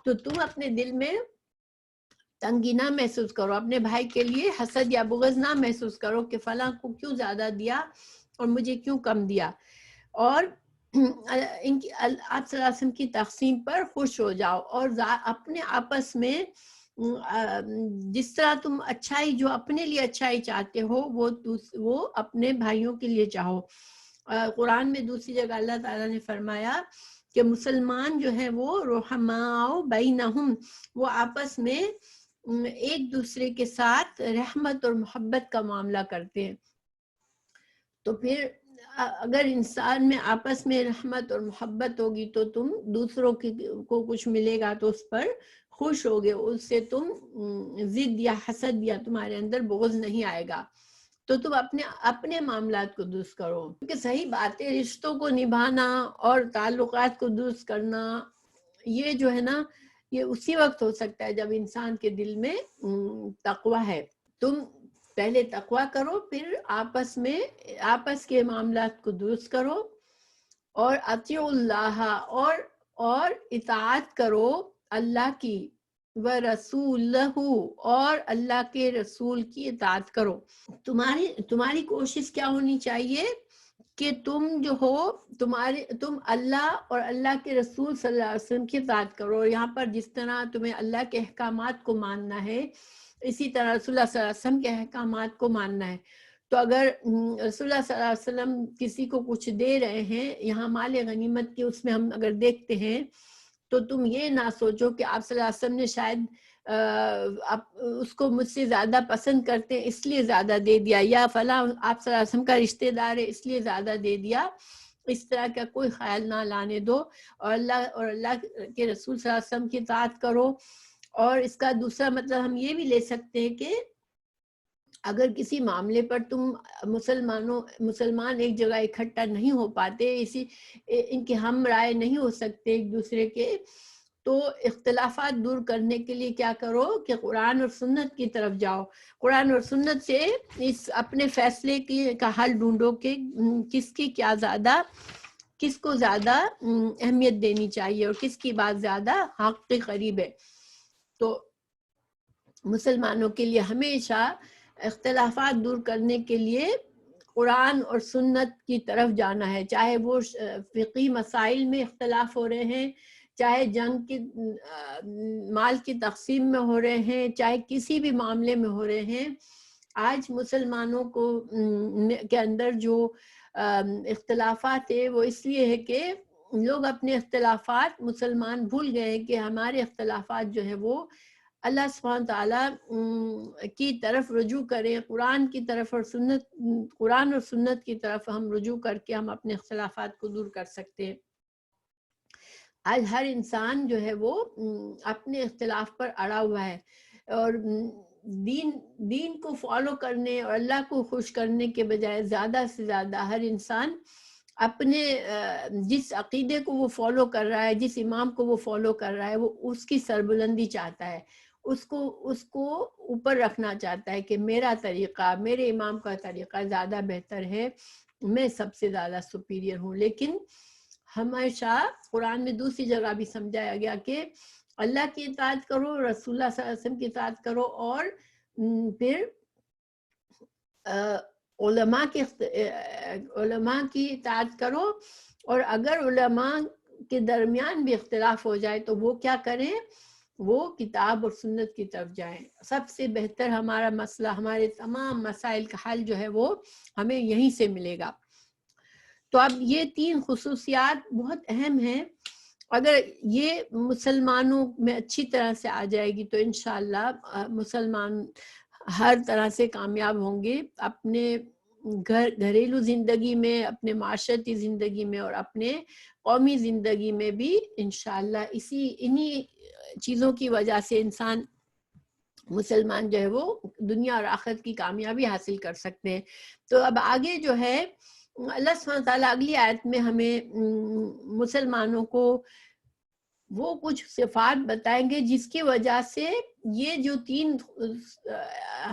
تو تم اپنے دل میں تنگی نہ محسوس کرو، اپنے بھائی کے لیے حسد یا بغض نہ محسوس کرو کہ فلاں کو کیوں زیادہ دیا اور مجھے کیوں کم دیا، اور ان کی آپ صلی اللہ علیہ وسلم کی تقسیم پر خوش ہو جاؤ، اور اپنے آپس میں جس طرح تم اچھائی، جو اپنے لیے اچھائی چاہتے ہو وہ اپنے بھائیوں کے لیے چاہو۔ قرآن میں دوسری جگہ اللہ تعالیٰ نے فرمایا کہ مسلمان جو ہے وہ رحماء بینہم، وہ آپس میں ایک دوسرے کے ساتھ رحمت اور محبت کا معاملہ کرتے ہیں۔ تو پھر اگر انسان میں آپس میں رحمت اور محبت ہوگی تو تم دوسروں کو کچھ ملے گا تو اس پر خوش ہوگے، اس سے تم ضد یا حسد یا تمہارے اندر بغض نہیں آئے گا، تو تم اپنے معاملات کو درست کرو، کیونکہ صحیح بات ہے، رشتوں کو نبھانا اور تعلقات کو درست کرنا، یہ جو ہے نا، یہ اسی وقت ہو سکتا ہے جب انسان کے دل میں تقویٰ ہے۔ تم پہلے تقویٰ کرو، پھر آپس کے معاملات کو درست کرو، اور اطیعوا اللہ، اور اطاعت کرو اللہ کی، ورسولہ، اور اللہ کے رسول کی اطاعت کرو۔ تمہاری کوشش کیا ہونی چاہیے کہ تم جو ہو، تم اللہ اور اللہ کے رسول صلی اللہ علیہ وسلم کی اطاعت کرو۔ یہاں پر جس طرح تمہیں اللہ کے احکامات کو ماننا ہے، اسی طرح رسول اللہ صلی اللہ علیہ وسلم کے احکامات کو ماننا ہے۔ تو اگر رسول اللہ صلی اللہ علیہ وسلم کسی کو کچھ دے رہے ہیں، یہاں مال غنیمت کے اس میں ہم اگر دیکھتے ہیں تو تم یہ نہ سوچو کہ آپ صلی اللہ علیہ وسلم نے شاید اس کو مجھ سے زیادہ پسند کرتے ہیں اس لیے زیادہ دے دیا، یا فلاں آپ صلی اللہ علیہ وسلم کا رشتہ دار ہے اس لیے زیادہ دے دیا، اس طرح کا کوئی خیال نہ لانے دو، اور اللہ کے رسول صلی اللہ علیہ وسلم کی اطاعت کرو۔ اور اس کا دوسرا مطلب ہم یہ بھی لے سکتے ہیں کہ اگر کسی معاملے پر تم مسلمان ایک جگہ اکٹھا نہیں ہو پاتے، ان کے ہم رائے نہیں ہو سکتے ایک دوسرے کے، تو اختلافات دور کرنے کے لیے کیا کرو کہ قرآن اور سنت کی طرف جاؤ، قرآن اور سنت سے اپنے فیصلے کا حل ڈھونڈو کہ کس کو زیادہ اہمیت دینی چاہیے اور کس کی بات زیادہ حق کے قریب ہے۔ تو مسلمانوں کے لیے ہمیشہ اختلافات دور کرنے کے لیے قرآن اور سنت کی طرف جانا ہے، چاہے وہ فقہی مسائل میں اختلاف ہو رہے ہیں، چاہے جنگ کی مال کی تقسیم میں ہو رہے ہیں، چاہے کسی بھی معاملے میں ہو رہے ہیں۔ آج مسلمانوں کے اندر جو اختلافات ہے وہ اس لیے ہے کہ لوگ اپنے اختلافات، مسلمان بھول گئے کہ ہمارے اختلافات جو ہے وہ اللہ سبحانہ تعالیٰ کی طرف رجوع کریں، قرآن کی طرف اور قرآن اور سنت کی طرف ہم رجوع کر کے ہم اپنے اختلافات کو دور کر سکتے ہیں۔ آج ہر انسان جو ہے وہ اپنے اختلاف پر اڑا ہوا ہے، اور دین کو فالو کرنے اور اللہ کو خوش کرنے کے بجائے زیادہ سے زیادہ ہر انسان اپنے جس عقیدے کو وہ فالو کر رہا ہے، جس امام کو وہ فالو کر رہا ہے، وہ اس کی سربلندی چاہتا ہے، اس کو اوپر رکھنا چاہتا ہے کہ میرا طریقہ، میرے امام کا طریقہ زیادہ بہتر ہے، میں سب سے زیادہ سپیریئر ہوں. لیکن ہمیشہ قرآن میں دوسری جگہ بھی سمجھایا گیا کہ اللہ کی اطاعت کرو، رسول اللہ صلی اللہ علیہ وسلم کی اطاعت کرو، اور پھر علماء کی اطاعت کرو. اور اگر علماء کے درمیان بھی اختلاف ہو جائے تو وہ کیا کریں؟ وہ کتاب اور سنت کی طرف جائیں. سب سے بہتر ہمارا مسئلہ، ہمارے تمام مسائل کا حل جو ہے وہ ہمیں یہیں سے ملے گا. تو اب یہ 3 خصوصیات بہت اہم ہیں. اگر یہ مسلمانوں میں اچھی طرح سے آ جائے گی تو انشاءاللہ مسلمان ہر طرح سے کامیاب ہوں گے، اپنے گھریلو زندگی میں، اپنے معاشرتی زندگی میں، اور اپنے قومی زندگی میں بھی. انشاءاللہ انہی چیزوں کی وجہ سے انسان مسلمان جو ہے وہ دنیا اور آخرت کی کامیابی حاصل کر سکتے ہیں. تو اب آگے جو ہے اللہ سبحانہ تعالیٰ اگلی آیت میں ہمیں مسلمانوں کو وہ کچھ صفات بتائیں گے جس کی وجہ سے یہ جو 3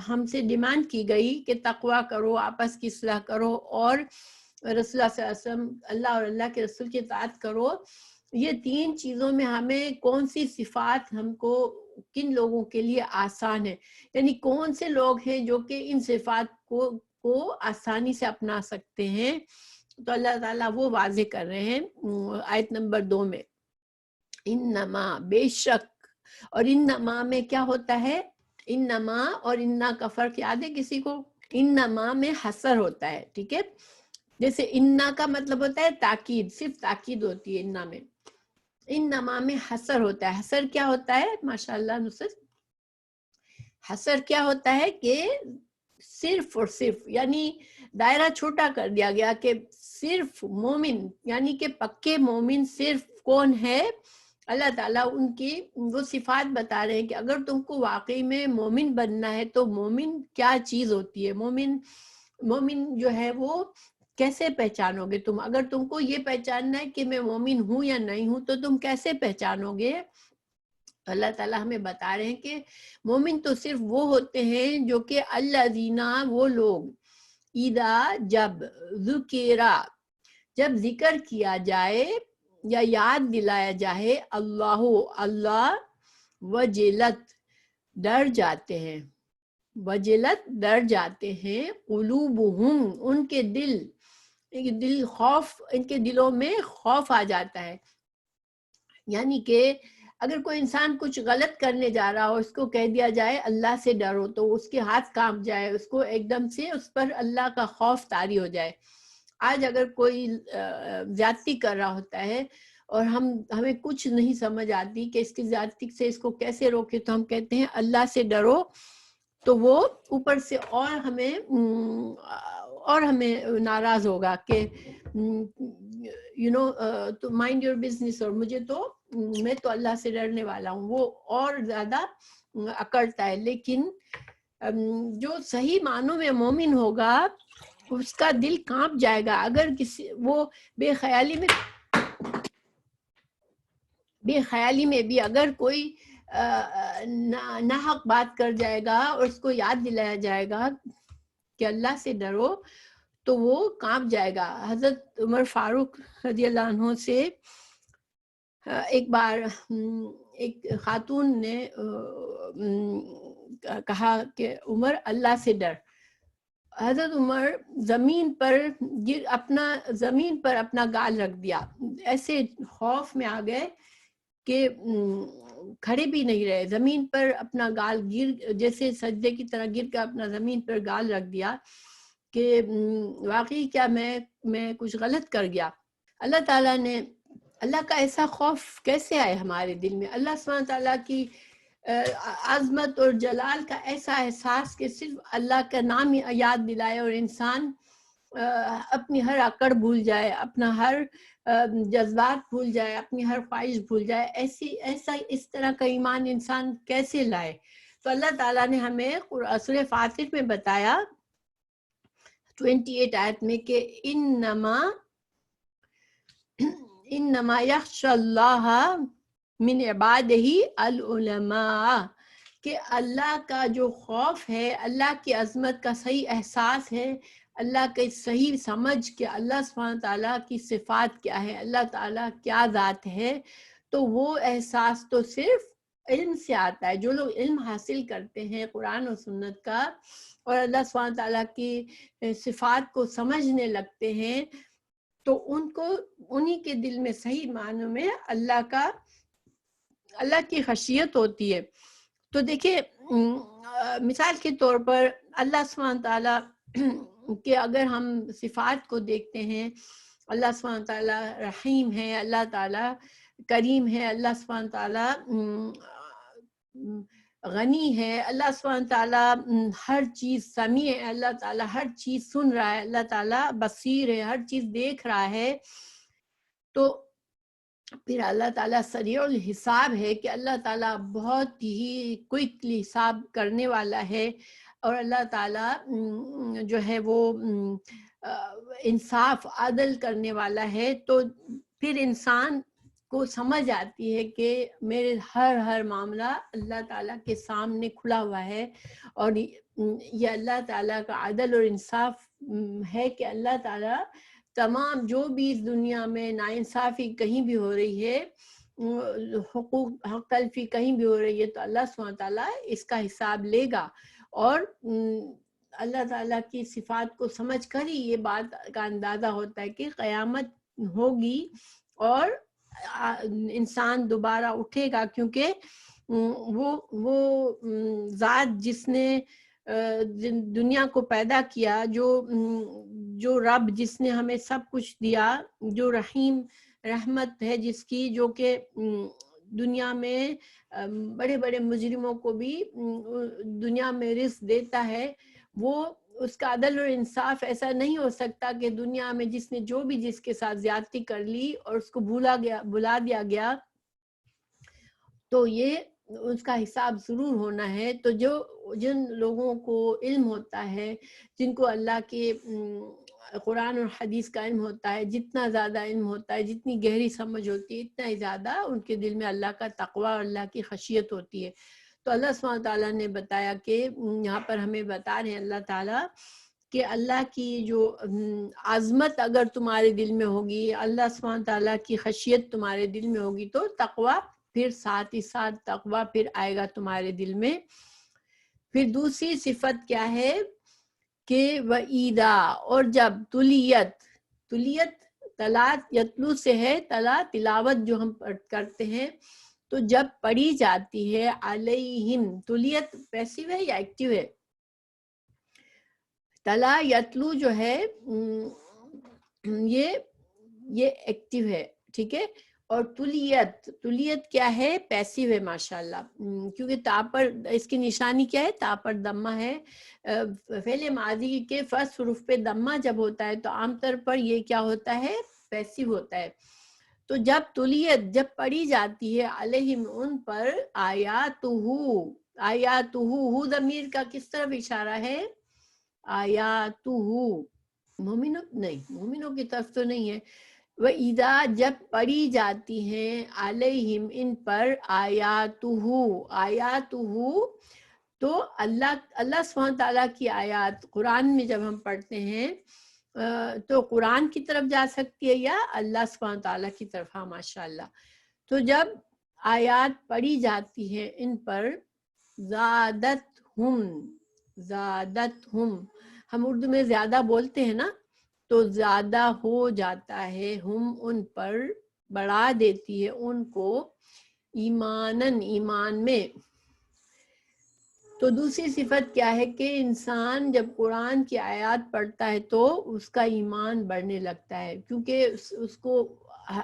ہم سے ڈیمانڈ کی گئی کہ تقویٰ کرو، آپس کی اصلاح کرو، اور رسول اللہ صلی اللہ علیہ وسلم، اللہ اور اللہ کے رسول کی اطاعت کرو، یہ 3 چیزوں میں ہمیں کون سی صفات ہم کو کن لوگوں کے لیے آسان ہے، یعنی کون سے لوگ ہیں جو کہ ان صفات کو آسانی سے اپنا سکتے ہیں. تو اللہ تعالیٰ وہ واضح کر رہے ہیں آیت نمبر 2 میں. انما، بے شک. اور انما میں کیا ہوتا ہے؟ انما اور انا کا فرق یاد ہے کسی کو؟ انما میں حصر ہوتا ہے، ٹھیک ہے. جیسے انا کا مطلب ہوتا ہے تاکید، صرف تاکید ہوتی ہے انا میں. انما میں حصر ہوتا ہے. حصر کیا ہوتا ہے؟ ماشاءاللہ نصرت. حصر کیا ہوتا ہے کہ صرف اور صرف، یعنی دائرہ چھوٹا کر دیا گیا کہ صرف مومن، یعنی کہ پکے مومن صرف کون ہے؟ اللہ تعالیٰ ان کی وہ صفات بتا رہے ہیں کہ اگر تم کو واقعی میں مومن بننا ہے تو مومن کیا چیز ہوتی ہے، مومن جو ہے وہ کیسے پہچانو گے تم؟ اگر تم کو یہ پہچاننا ہے کہ میں مومن ہوں یا نہیں ہوں تو تم کیسے پہچانو گے؟ اللہ تعالیٰ ہمیں بتا رہے ہیں کہ مومن تو صرف وہ ہوتے ہیں جو کہ الذین، وہ لوگ، اذا، جب، ذکرا، جب ذکر کیا جائے یا یاد دلایا جائے، اللہ، وجلت، ڈر جاتے ہیں، وجلت، ڈر جاتے ہیں، قلوبہم، ان کے دل خوف، ان کے دلوں میں خوف آ جاتا ہے. یعنی کہ اگر کوئی انسان کچھ غلط کرنے جا رہا ہو، اس کو کہہ دیا جائے اللہ سے ڈرو، تو اس کے ہاتھ کانپ جائے، اس کو ایک دم سے اس پر اللہ کا خوف طاری ہو جائے. آج اگر کوئی زیادتی کر رہا ہوتا ہے اور ہمیں کچھ نہیں سمجھ آتی کہ اس کی زیادتی سے اس کو کیسے روکے، تو ہم کہتے ہیں اللہ سے ڈرو، تو وہ اوپر سے اور ہمیں ناراض ہوگا کہ تو مائنڈ یور بزنس، اور میں تو اللہ سے ڈرنے والا ہوں، وہ اور زیادہ اکڑتا ہے. لیکن جو صحیح معنوں میں مومن ہوگا اس کا دل کانپ جائے گا. اگر وہ بے خیالی میں بھی اگر کوئی ناحق بات کر جائے گا اور اس کو یاد دلایا جائے گا کہ اللہ سے ڈرو، تو وہ کانپ جائے گا. حضرت عمر فاروق رضی اللہ عنہ سے ایک بار ایک خاتون نے کہا کہ عمر اللہ سے ڈر. حضرت عمر زمین پر اپنا گال رکھ دیا، ایسے خوف میں آ گئے کہ کھڑے بھی نہیں رہے، زمین پر اپنا گال جیسے سجدے کی طرح گر کر اپنا زمین پر گال رکھ دیا کہ واقعی کیا میں کچھ غلط کر گیا. اللہ تعالیٰ نے، اللہ کا ایسا خوف کیسے آئے ہمارے دل میں؟ اللہ سبحانہ تعالیٰ کی عظمت اور جلال کا ایسا احساس کہ صرف اللہ کا نام ہی یاد دلائے اور انسان اپنی ہر اکڑ بھول جائے، اپنا ہر جذبات بھول جائے، اپنی ہر خواہش بھول جائے. اس طرح کا ایمان انسان کیسے لائے؟ تو اللہ تعالیٰ نے ہمیں سورہ فاطر میں بتایا 28 آیت میں کہ انما یخشی اللہ من عبادہ العلماء، کہ اللہ کا جو خوف ہے، اللہ کی عظمت کا صحیح احساس ہے، اللہ کی صحیح سمجھ کہ اللہ سبحانہ تعالیٰ کی صفات کیا ہے، اللہ تعالیٰ کیا ذات ہے، تو وہ احساس تو صرف علم سے آتا ہے. جو لوگ علم حاصل کرتے ہیں قرآن و سنت کا اور اللہ سبحانہ تعالیٰ کی صفات کو سمجھنے لگتے ہیں، تو ان کو انہی کے دل میں صحیح معنوں میں اللہ کی خشیت ہوتی ہے. تو دیکھیں مثال کے طور پر اللہ سبحانہ تعالیٰ کہ اگر ہم صفات کو دیکھتے ہیں، اللہ سبحانہ تعالیٰ رحیم ہے، اللہ تعالیٰ کریم ہے، اللہ سبحانہ تعالیٰ غنی ہے، اللہ سبحانہ تعالیٰ ہر چیز سمیع ہے، اللہ تعالیٰ ہر چیز سن رہا ہے، اللہ تعالیٰ بصیر ہے، ہر چیز دیکھ رہا ہے. تو پھر اللہ تعالیٰ سریع الحساب ہے کہ اللہ تعالیٰ بہت ہی کوئکلی حساب کرنے والا ہے، اور اللہ تعالیٰ جو ہے وہ انصاف عدل کرنے والا ہے. تو پھر انسان کو سمجھ آتی ہے کہ میرے ہر معاملہ اللہ تعالیٰ کے سامنے کھلا ہوا ہے، اور یہ اللہ تعالیٰ کا عدل اور انصاف ہے کہ اللہ تعالیٰ تمام جو بھی اس دنیا میں ناانصافی کہیں بھی ہو رہی ہے، حقوق حق تلفی کہیں بھی ہو رہی ہے، تو اللہ سبحانہ تعالیٰ اس کا حساب لے گا. اور اللہ تعالیٰ کی صفات کو سمجھ کر ہی یہ بات کا اندازہ ہوتا ہے کہ قیامت ہوگی اور انسان دوبارہ اٹھے گا، کیونکہ وہ ذات جس نے دنیا کو پیدا کیا، جو رب جس نے ہمیں سب کچھ دیا، جو رحیم رحمت ہے جس کی، جو کہ دنیا میں بڑے بڑے مجرموں کو بھی دنیا میں رزق دیتا ہے، وہ اس کا عدل اور انصاف ایسا نہیں ہو سکتا کہ دنیا میں جس نے جو بھی جس کے ساتھ زیادتی کر لی اور اس کو بلا دیا گیا، تو یہ اس کا حساب ضرور ہونا ہے. تو جن لوگوں کو علم ہوتا ہے، جن کو اللہ کے قرآن اور حدیث کا علم ہوتا ہے، جتنا زیادہ علم ہوتا ہے، جتنی گہری سمجھ ہوتی ہے، اتنا ہی زیادہ ان کے دل میں اللہ کا تقوی اور اللہ کی خشیت ہوتی ہے. تو اللہ سبحانہ تعالیٰ نے بتایا کہ یہاں پر ہمیں بتا رہے ہیں اللہ تعالیٰ کہ اللہ کی جو عظمت اگر تمہارے دل میں ہوگی، اللہ سبحانہ تعالیٰ کی خشیت تمہارے دل میں ہوگی، تو تقوی پھر ساتھ ہی ساتھ تقوی پھر آئے گا تمہارے دل میں. پھر دوسری صفت کیا ہے کہ وَإِذَا، اور جب تلیت تلات یتلو سے ہے، تلاوت جو ہم کرتے ہیں، تو جب پڑھی جاتی ہے علیہم، تلیت پیسیو ہے یا ایکٹیو ہے؟ تلا یتلو جو ہے یہ ایکٹیو ہے، ٹھیک ہے. اور تلیت کیا ہے؟ پیسیو ہے. ماشاءاللہ، کیونکہ تا پر اس کی نشانی کیا ہے؟ تا پر دمہ ہے. فعل ماضی کے فرسٹ حروف پہ دمہ جب ہوتا ہے تو عام طور پر یہ کیا ہوتا ہے؟ پیسیو ہوتا ہے. تو جب تلیت جب پڑھی جاتی ہے علیہم ان پر، آیاتہ ضمیر کا کس طرف اشارہ ہے؟ آیاتہ، مومنوں نہیں، مومنوں کی طرف تو نہیں ہے. وَإِذَا جب پڑھی جاتی ہیں علیہم ان پر آیاتہ، تو اللہ سبحانہ تعالیٰ کی آیات قرآن میں جب ہم پڑھتے ہیں تو قرآن کی طرف جا سکتی ہے یا اللہ سبحانہ تعالیٰ کی طرف. ہاں ماشاءاللہ. تو جب آیات پڑھی جاتی ہے ان پر، زادتہم، ہم اردو میں زیادہ بولتے ہیں نا، تو زیادہ ہو جاتا ہے، ہم ان پر بڑھا دیتی ہے ان کو، ایمانن ایمان میں. تو دوسری صفت کیا ہے کہ انسان جب قرآن کی آیات پڑھتا ہے تو اس کا ایمان بڑھنے لگتا ہے، کیونکہ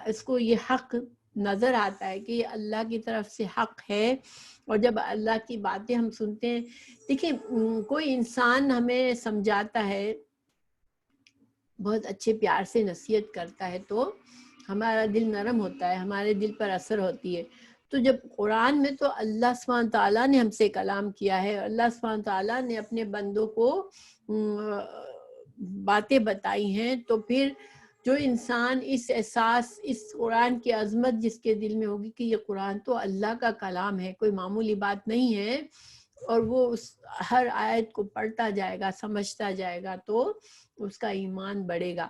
اس کو یہ حق نظر آتا ہے کہ یہ اللہ کی طرف سے حق ہے. اور جب اللہ کی باتیں ہم سنتے ہیں، دیکھیں کوئی انسان ہمیں سمجھاتا ہے، بہت اچھے پیار سے نصیحت کرتا ہے، تو ہمارا دل نرم ہوتا ہے، ہمارے دل پر اثر ہوتی ہے. تو جب قرآن میں تو اللہ سبحانہ تعالیٰ نے ہم سے کلام کیا ہے، اللہ سبحانہ تعالیٰ نے اپنے بندوں کو باتیں بتائی ہیں، تو پھر جو انسان اس احساس، اس قرآن کی عظمت جس کے دل میں ہوگی کہ یہ قرآن تو اللہ کا کلام ہے، کوئی معمولی بات نہیں ہے، اور وہ اس ہر آیت کو پڑھتا جائے گا، سمجھتا جائے گا، تو اس کا ایمان بڑھے گا۔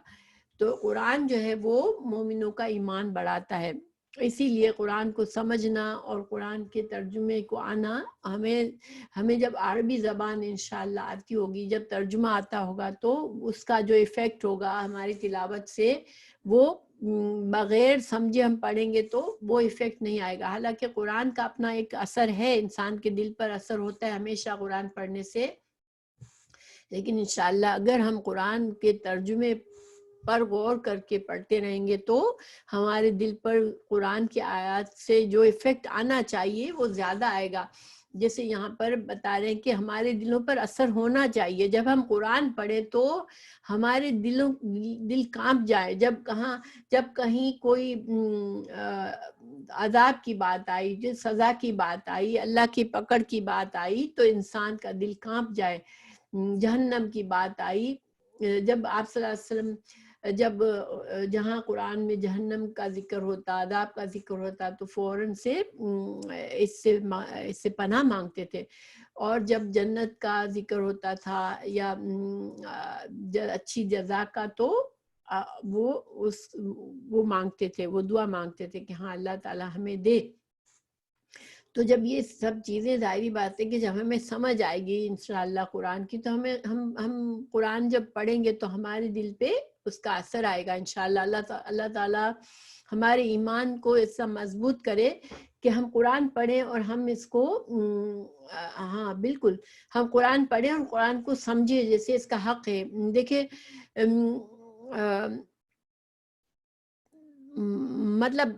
تو قرآن جو ہے وہ مومنوں کا ایمان بڑھاتا ہے۔ اسی لیے قرآن کو سمجھنا اور قرآن کے ترجمے کو آنا، ہمیں جب عربی زبان انشاءاللہ آتی ہوگی، جب ترجمہ آتا ہوگا، تو اس کا جو ایفیکٹ ہوگا ہماری تلاوت سے، وہ بغیر سمجھے ہم پڑھیں گے تو وہ ایفیکٹ نہیں آئے گا۔ حالانکہ قرآن کا اپنا ایک اثر ہے، انسان کے دل پر اثر ہوتا ہے ہمیشہ قرآن پڑھنے سے، لیکن انشاءاللہ اگر ہم قرآن کے ترجمے پر غور کر کے پڑھتے رہیں گے تو ہمارے دل پر قرآن کی آیات سے جو ایفیکٹ آنا چاہیے وہ زیادہ آئے گا۔ جیسے یہاں پر بتا رہے ہیں کہ ہمارے دلوں پر اثر ہونا چاہیے، جب ہم قرآن پڑھیں تو ہمارے دل کانپ جائے، جب کہیں کوئی عذاب کی بات آئی، جو سزا کی بات آئی، اللہ کی پکڑ کی بات آئی، تو انسان کا دل کانپ جائے۔ جہنم کی بات آئی، جب آپ صلی اللہ علیہ وسلم جب جہاں قرآن میں جہنم کا ذکر ہوتا، عذاب کا ذکر ہوتا، تو فوراً سے اس سے پناہ مانگتے تھے، اور جب جنت کا ذکر ہوتا تھا یا اچھی جزا کا، تو وہ مانگتے تھے، وہ دعا مانگتے تھے کہ ہاں اللہ تعالی ہمیں دے۔ تو جب یہ سب چیزیں، ظاہری بات ہے کہ جب ہمیں سمجھ آئے گی انشاءاللہ قرآن کی، تو ہم قرآن جب پڑھیں گے تو ہمارے دل پہ اس کا اثر آئے گا انشاءاللہ۔ اللہ تعالیٰ ہمارے ایمان کو ایسا مضبوط کرے کہ ہم قرآن پڑھیں اور ہم اس کو ہاں بالکل ہم قرآن پڑھیں اور قرآن کو سمجھیں جیسے اس کا حق ہے۔ دیکھیں مطلب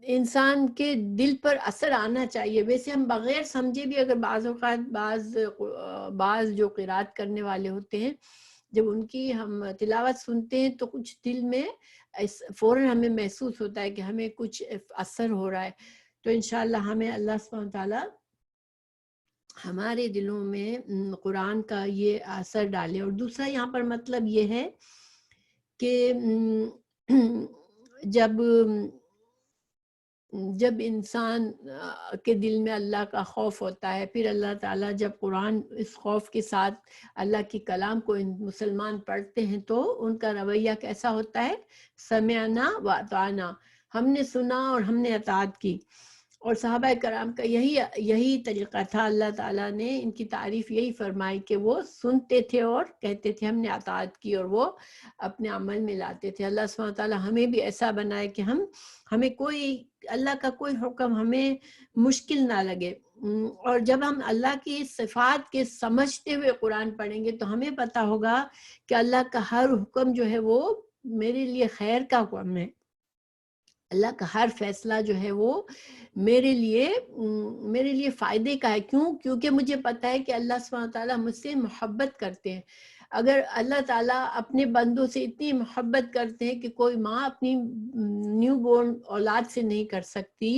انسان کے دل پر اثر آنا چاہیے۔ ویسے ہم بغیر سمجھے بھی اگر بعض اوقات بعض جو قرات کرنے والے ہوتے ہیں، جب ان کی ہم تلاوت سنتے ہیں تو کچھ دل میں فوراً ہمیں محسوس ہوتا ہے کہ ہمیں کچھ اثر ہو رہا ہے۔ تو انشاءاللہ ہمیں اللہ سبحانہ وتعالی ہمارے دلوں میں قرآن کا یہ اثر ڈالے۔ اور دوسرا یہاں پر مطلب یہ ہے کہ جب انسان کے دل میں اللہ کا خوف ہوتا ہے، پھر اللہ تعالیٰ جب قرآن اس خوف کے ساتھ اللہ کی کلام کو مسلمان پڑھتے ہیں تو ان کا رویہ کیسا ہوتا ہے؟ سمعنا و اطعنا، ہم نے سنا اور ہم نے اطاعت کی۔ اور صحابہ کرام کا یہی طریقہ تھا۔ اللہ تعالیٰ نے ان کی تعریف یہی فرمائی کہ وہ سنتے تھے اور کہتے تھے ہم نے اطاعت کی، اور وہ اپنے عمل میں لاتے تھے۔ اللہ سبحانہ تعالیٰ ہمیں بھی ایسا بنائے کہ ہمیں اللہ کا کوئی حکم ہمیں مشکل نہ لگے، اور جب ہم اللہ کی صفات کے سمجھتے ہوئے قرآن پڑھیں گے تو ہمیں پتہ ہوگا کہ اللہ کا ہر حکم جو ہے وہ میرے لیے خیر کا حکم ہے، اللہ کا ہر فیصلہ جو ہے وہ میرے لیے فائدے کا ہے۔ کیونکہ مجھے پتہ ہے کہ اللہ سبحانہ تعالیٰ مجھ سے محبت کرتے ہیں۔ اگر اللہ تعالیٰ اپنے بندوں سے اتنی محبت کرتے ہیں کہ کوئی ماں اپنی نیو بورن اولاد سے نہیں کر سکتی،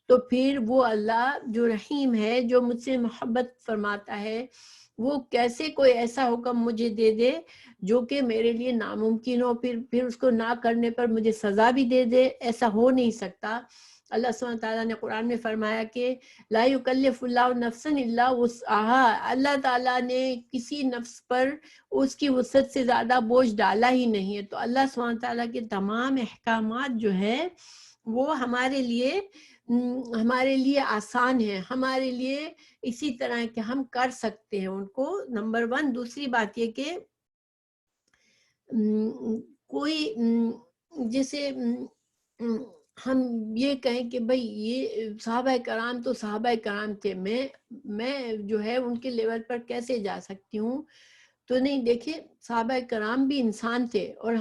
تو پھر وہ اللہ جو رحیم ہے، جو مجھ سے محبت فرماتا ہے، وہ کیسے کوئی ایسا حکم مجھے دے دے جو کہ میرے لیے ناممکن ہو، پھر اس کو نہ کرنے پر مجھے سزا بھی دے دے؟ ایسا ہو نہیں سکتا۔ اللہ سبحانہ تعالیٰ نے قرآن میں فرمایا کہ لا یکلف اللہ نفسا الا وسعها، اللہ تعالیٰ نے کسی نفس پر اس کی وسعت سے زیادہ بوجھ ڈالا ہی نہیں ہے۔ تو اللہ سبحانہ تعالیٰ کے تمام احکامات جو ہے وہ ہمارے لیے آسان ہے، ہمارے لیے اسی طرح کہ ہم کر سکتے ہیں ان کو، نمبر 1۔ دوسری بات یہ کہ کوئی جیسے ہم یہ کہیں کہ بھئی یہ صحابہ کرام تو صحابہ کرام تھے، میں جو ہے ان کے لیول پر کیسے جا سکتی ہوں؟ تو نہیں، دیکھیں صحابہ کرام بھی انسان تھے، اور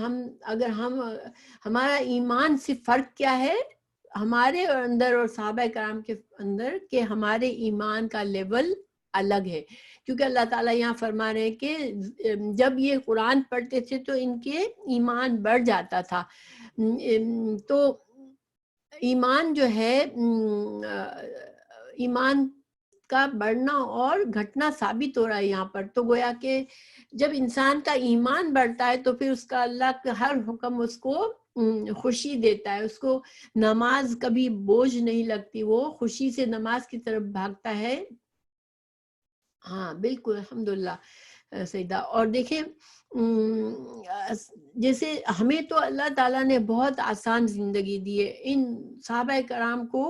ہمارا ایمان سے فرق کیا ہے ہمارے اندر اور صحابہ کرام کے اندر، کہ ہمارے ایمان کا لیول الگ ہے۔ کیونکہ اللہ تعالیٰ یہاں فرما رہے ہیں کہ جب یہ قرآن پڑھتے تھے تو ان کے ایمان بڑھ جاتا تھا۔ تو ایمان جو ہے، ایمان کا بڑھنا اور گھٹنا ثابت ہو رہا ہے یہاں پر۔ تو گویا کہ جب انسان کا ایمان بڑھتا ہے تو پھر اس کا اللہ کا ہر حکم اس کو خوشی دیتا ہے، اس کو نماز کبھی بوجھ نہیں لگتی، وہ خوشی سے نماز کی طرف بھاگتا ہے. ہاں بالکل الحمدللہ سیدہ. اور دیکھیں جیسے ہمیں تو اللہ تعالیٰ نے بہت آسان زندگی دی ہے. ان صحابہ کرام کو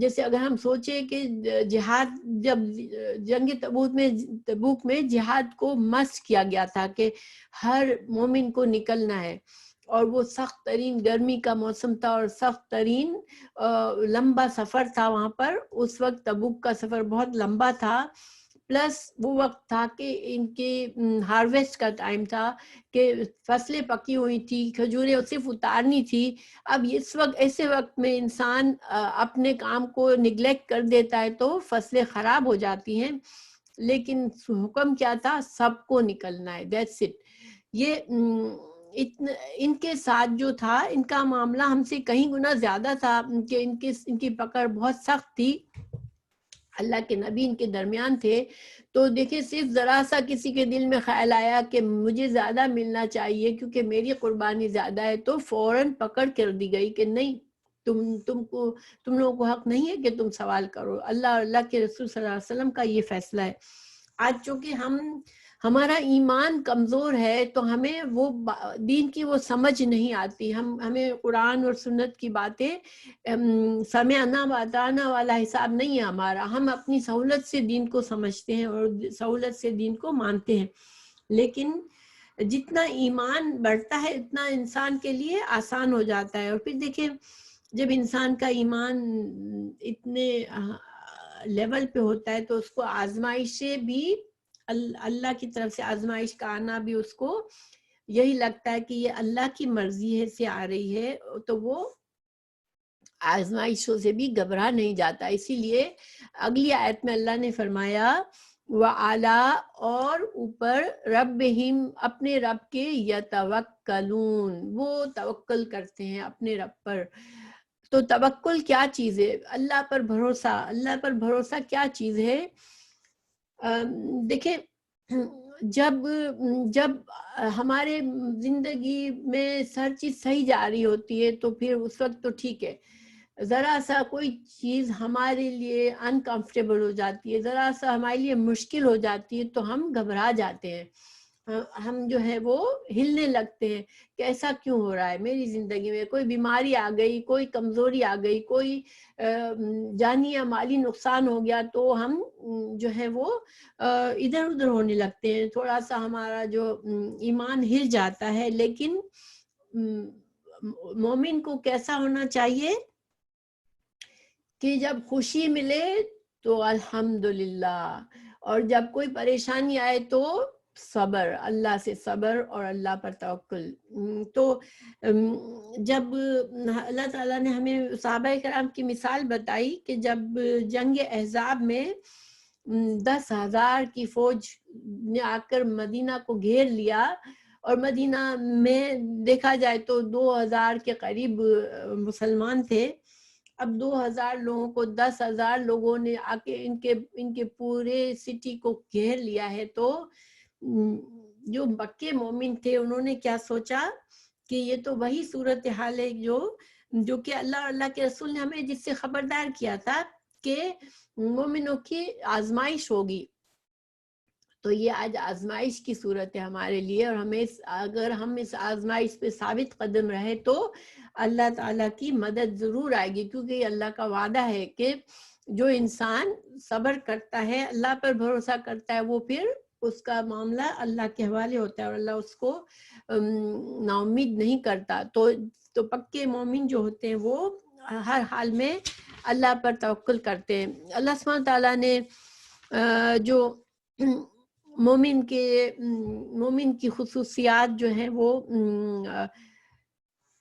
جیسے اگر ہم سوچیں کہ جہاد، جب جنگ تبوک میں جہاد کو مست کیا گیا تھا کہ ہر مومن کو نکلنا ہے، اور وہ سخت ترین گرمی کا موسم تھا اور سخت ترین لمبا سفر تھا وہاں پر. اس وقت تبوک کا سفر بہت لمبا تھا، پلس وہ وقت تھا کہ ان کے ہارویسٹ کا ٹائم تھا، کہ فصلیں پکی ہوئی تھی، کھجوریں صرف اتارنی تھی. اب اس وقت ایسے وقت میں انسان اپنے کام کو نگلیکٹ کر دیتا ہے تو فصلیں خراب ہو جاتی ہیں. لیکن حکم کیا تھا؟ سب کو نکلنا ہے. That's it. یہ ان کے ساتھ جو تھا، ان کا معاملہ ہم سے کہیں گنا زیادہ تھا کہ ان کی پکڑ بہت سخت تھی. اللہ کے نبی ان کے درمیان تھے، تو دیکھیں صرف ذرا سا کسی کے دل میں خیال آیا کہ مجھے زیادہ ملنا چاہیے کیونکہ میری قربانی زیادہ ہے، تو فوراً پکڑ کر دی گئی کہ نہیں، تم لوگوں کو حق نہیں ہے کہ تم سوال کرو. اللہ اور اللہ کے رسول صلی اللہ علیہ وسلم کا یہ فیصلہ ہے. آج چونکہ ہمارا ایمان کمزور ہے تو ہمیں وہ دین کی وہ سمجھ نہیں آتی. ہمیں قرآن اور سنت کی باتیں سمعنا واتانا والا حساب نہیں ہے ہمارا. ہم اپنی سہولت سے دین کو سمجھتے ہیں اور سہولت سے دین کو مانتے ہیں. لیکن جتنا ایمان بڑھتا ہے اتنا انسان کے لیے آسان ہو جاتا ہے. اور پھر دیکھیں جب انسان کا ایمان اتنے لیول پہ ہوتا ہے تو اس کو آزمائشیں بھی، اللہ کی طرف سے آزمائش کا آنا بھی اس کو یہی لگتا ہے کہ یہ اللہ کی مرضی ہے سے آ رہی ہے، تو وہ آزمائشوں سے بھی گھبرا نہیں جاتا. اسی لیے اگلی آیت میں اللہ نے فرمایا وَعَلَىٰ، اور اوپر ربہم، اپنے رب کے، یتوکلون، وہ توکل کرتے ہیں اپنے رب پر. تو توکل کیا چیز ہے؟ اللہ پر بھروسہ. اللہ پر بھروسہ کیا چیز ہے؟ دیکھیں جب ہمارے زندگی میں ہر چیز صحیح جا رہی ہوتی ہے تو پھر اس وقت تو ٹھیک ہے. ذرا سا کوئی چیز ہمارے لیے انکمفرٹیبل ہو جاتی ہے، ذرا سا ہمارے لیے مشکل ہو جاتی ہے تو ہم گھبرا جاتے ہیں، ہم جو ہے وہ ہلنے لگتے ہیں کہ ایسا کیوں ہو رہا ہے میری زندگی میں. کوئی بیماری آ گئی، کوئی کمزوری آ گئی، کوئی جانی یا مالی نقصان ہو گیا تو ہم جو ہے وہ ادھر ادھر ہونے لگتے ہیں. تھوڑا سا ہمارا جو ایمان ہل جاتا ہے. لیکن مومن کو کیسا ہونا چاہیے کہ جب خوشی ملے تو الحمدللہ، اور جب کوئی پریشانی آئے تو صبر، اللہ سے صبر اور اللہ پر توکل. تو جب اللہ تعالیٰ نے ہمیں صحابہ کرام کی مثال بتائی کہ جب جنگ احزاب میں 10,000 کی فوج نے آ کر مدینہ کو گھیر لیا، اور مدینہ میں دیکھا جائے تو 2,000 کے قریب مسلمان تھے. اب 2,000 لوگوں کو 10,000 لوگوں نے آ کے ان کے پورے سٹی کو گھیر لیا ہے. تو جو مکے مومن تھے انہوں نے کیا سوچا کہ یہ تو وہی صورتحال ہے جو کہ اللہ کے رسول نے ہمیں جس سے خبردار کیا تھا کہ مومنوں کی آزمائش ہوگی. تو یہ آج آزمائش کی صورت ہے ہمارے لیے، اور ہمیں اگر ہم اس آزمائش پہ ثابت قدم رہے تو اللہ تعالیٰ کی مدد ضرور آئے گی. کیونکہ یہ اللہ کا وعدہ ہے کہ جو انسان صبر کرتا ہے، اللہ پر بھروسہ کرتا ہے، وہ پھر اس کا معاملہ اللہ کے حوالے ہوتا ہے اور اللہ اس کو نا امید نہیں کرتا. تو پکے مومن جو ہوتے ہیں وہ ہر حال میں اللہ پر توکل کرتے ہیں. اللہ سبحانہ تعالیٰ نے جو مومن کی خصوصیات جو ہیں وہ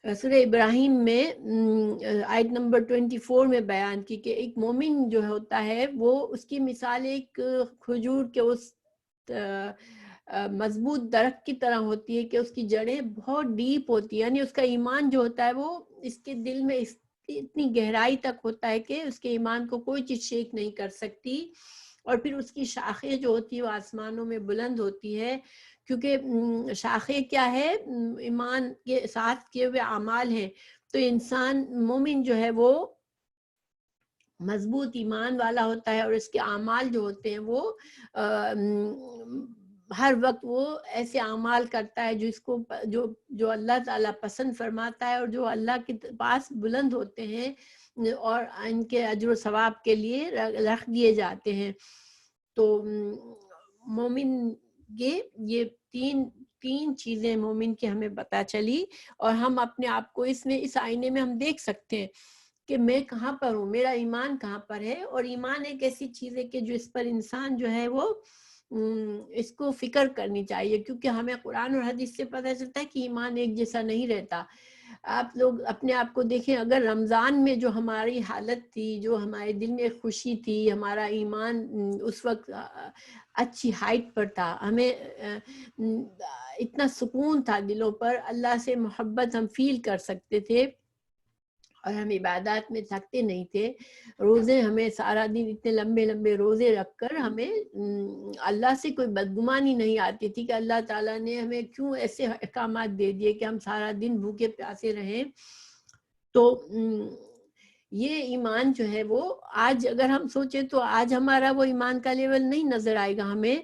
سورہ ابراہیم میں آیت نمبر 24 میں بیان کی کہ ایک مومن جو ہوتا ہے وہ اس کی مثال ایک کھجور کے اس مضبوط درخت کی طرح ہوتی ہے کہ اس کی جڑیں بہت ڈیپ ہوتی ہیں. یعنی اس کا ایمان جو ہوتا ہے وہ اس کے دل میں اتنی گہرائی تک ہوتا ہے کہ اس کے ایمان کو کوئی چیز شیک نہیں کر سکتی. اور پھر اس کی شاخیں جو ہوتی ہے وہ آسمانوں میں بلند ہوتی ہے، کیونکہ شاخیں کیا ہے؟ ایمان کے ساتھ کیے ہوئے اعمال ہیں. تو انسان مومن جو ہے وہ مضبوط ایمان والا ہوتا ہے، اور اس کے اعمال جو ہوتے ہیں وہ ہر وقت وہ ایسے اعمال کرتا ہے جو اللہ تعالیٰ پسند فرماتا ہے، اور جو اللہ کے پاس بلند ہوتے ہیں اور ان کے اجر و ثواب کے لیے رکھ دیے جاتے ہیں. تو مومن یہ تین چیزیں مومن کی ہمیں پتہ چلی، اور ہم اپنے آپ کو اس آئینے میں ہم دیکھ سکتے ہیں کہ میں کہاں پر ہوں، میرا ایمان کہاں پر ہے. اور ایمان ایک ایسی چیز ہے کہ جو اس پر انسان جو ہے وہ اس کو فکر کرنی چاہیے، کیونکہ ہمیں قرآن اور حدیث سے پتہ چلتا ہے کہ ایمان ایک جیسا نہیں رہتا. آپ لوگ اپنے آپ کو دیکھیں، اگر رمضان میں جو ہماری حالت تھی، جو ہمارے دل میں خوشی تھی، ہمارا ایمان اس وقت اچھی ہائٹ پر تھا، ہمیں اتنا سکون تھا دلوں پر، اللہ سے محبت ہم فیل کر سکتے تھے، اور ہم عبادات میں تھکتے نہیں تھے. روزے ہمیں سارا دن اتنے لمبے لمبے روزے رکھ کر ہمیں اللہ سے کوئی بدگمانی نہیں آتی تھی کہ اللہ تعالیٰ نے ہمیں کیوں ایسے احکامات دے دیے کہ ہم سارا دن بھوکے پیاسے رہیں. تو یہ ایمان جو ہے وہ آج اگر ہم سوچیں تو آج ہمارا وہ ایمان کا لیول نہیں نظر آئے گا ہمیں.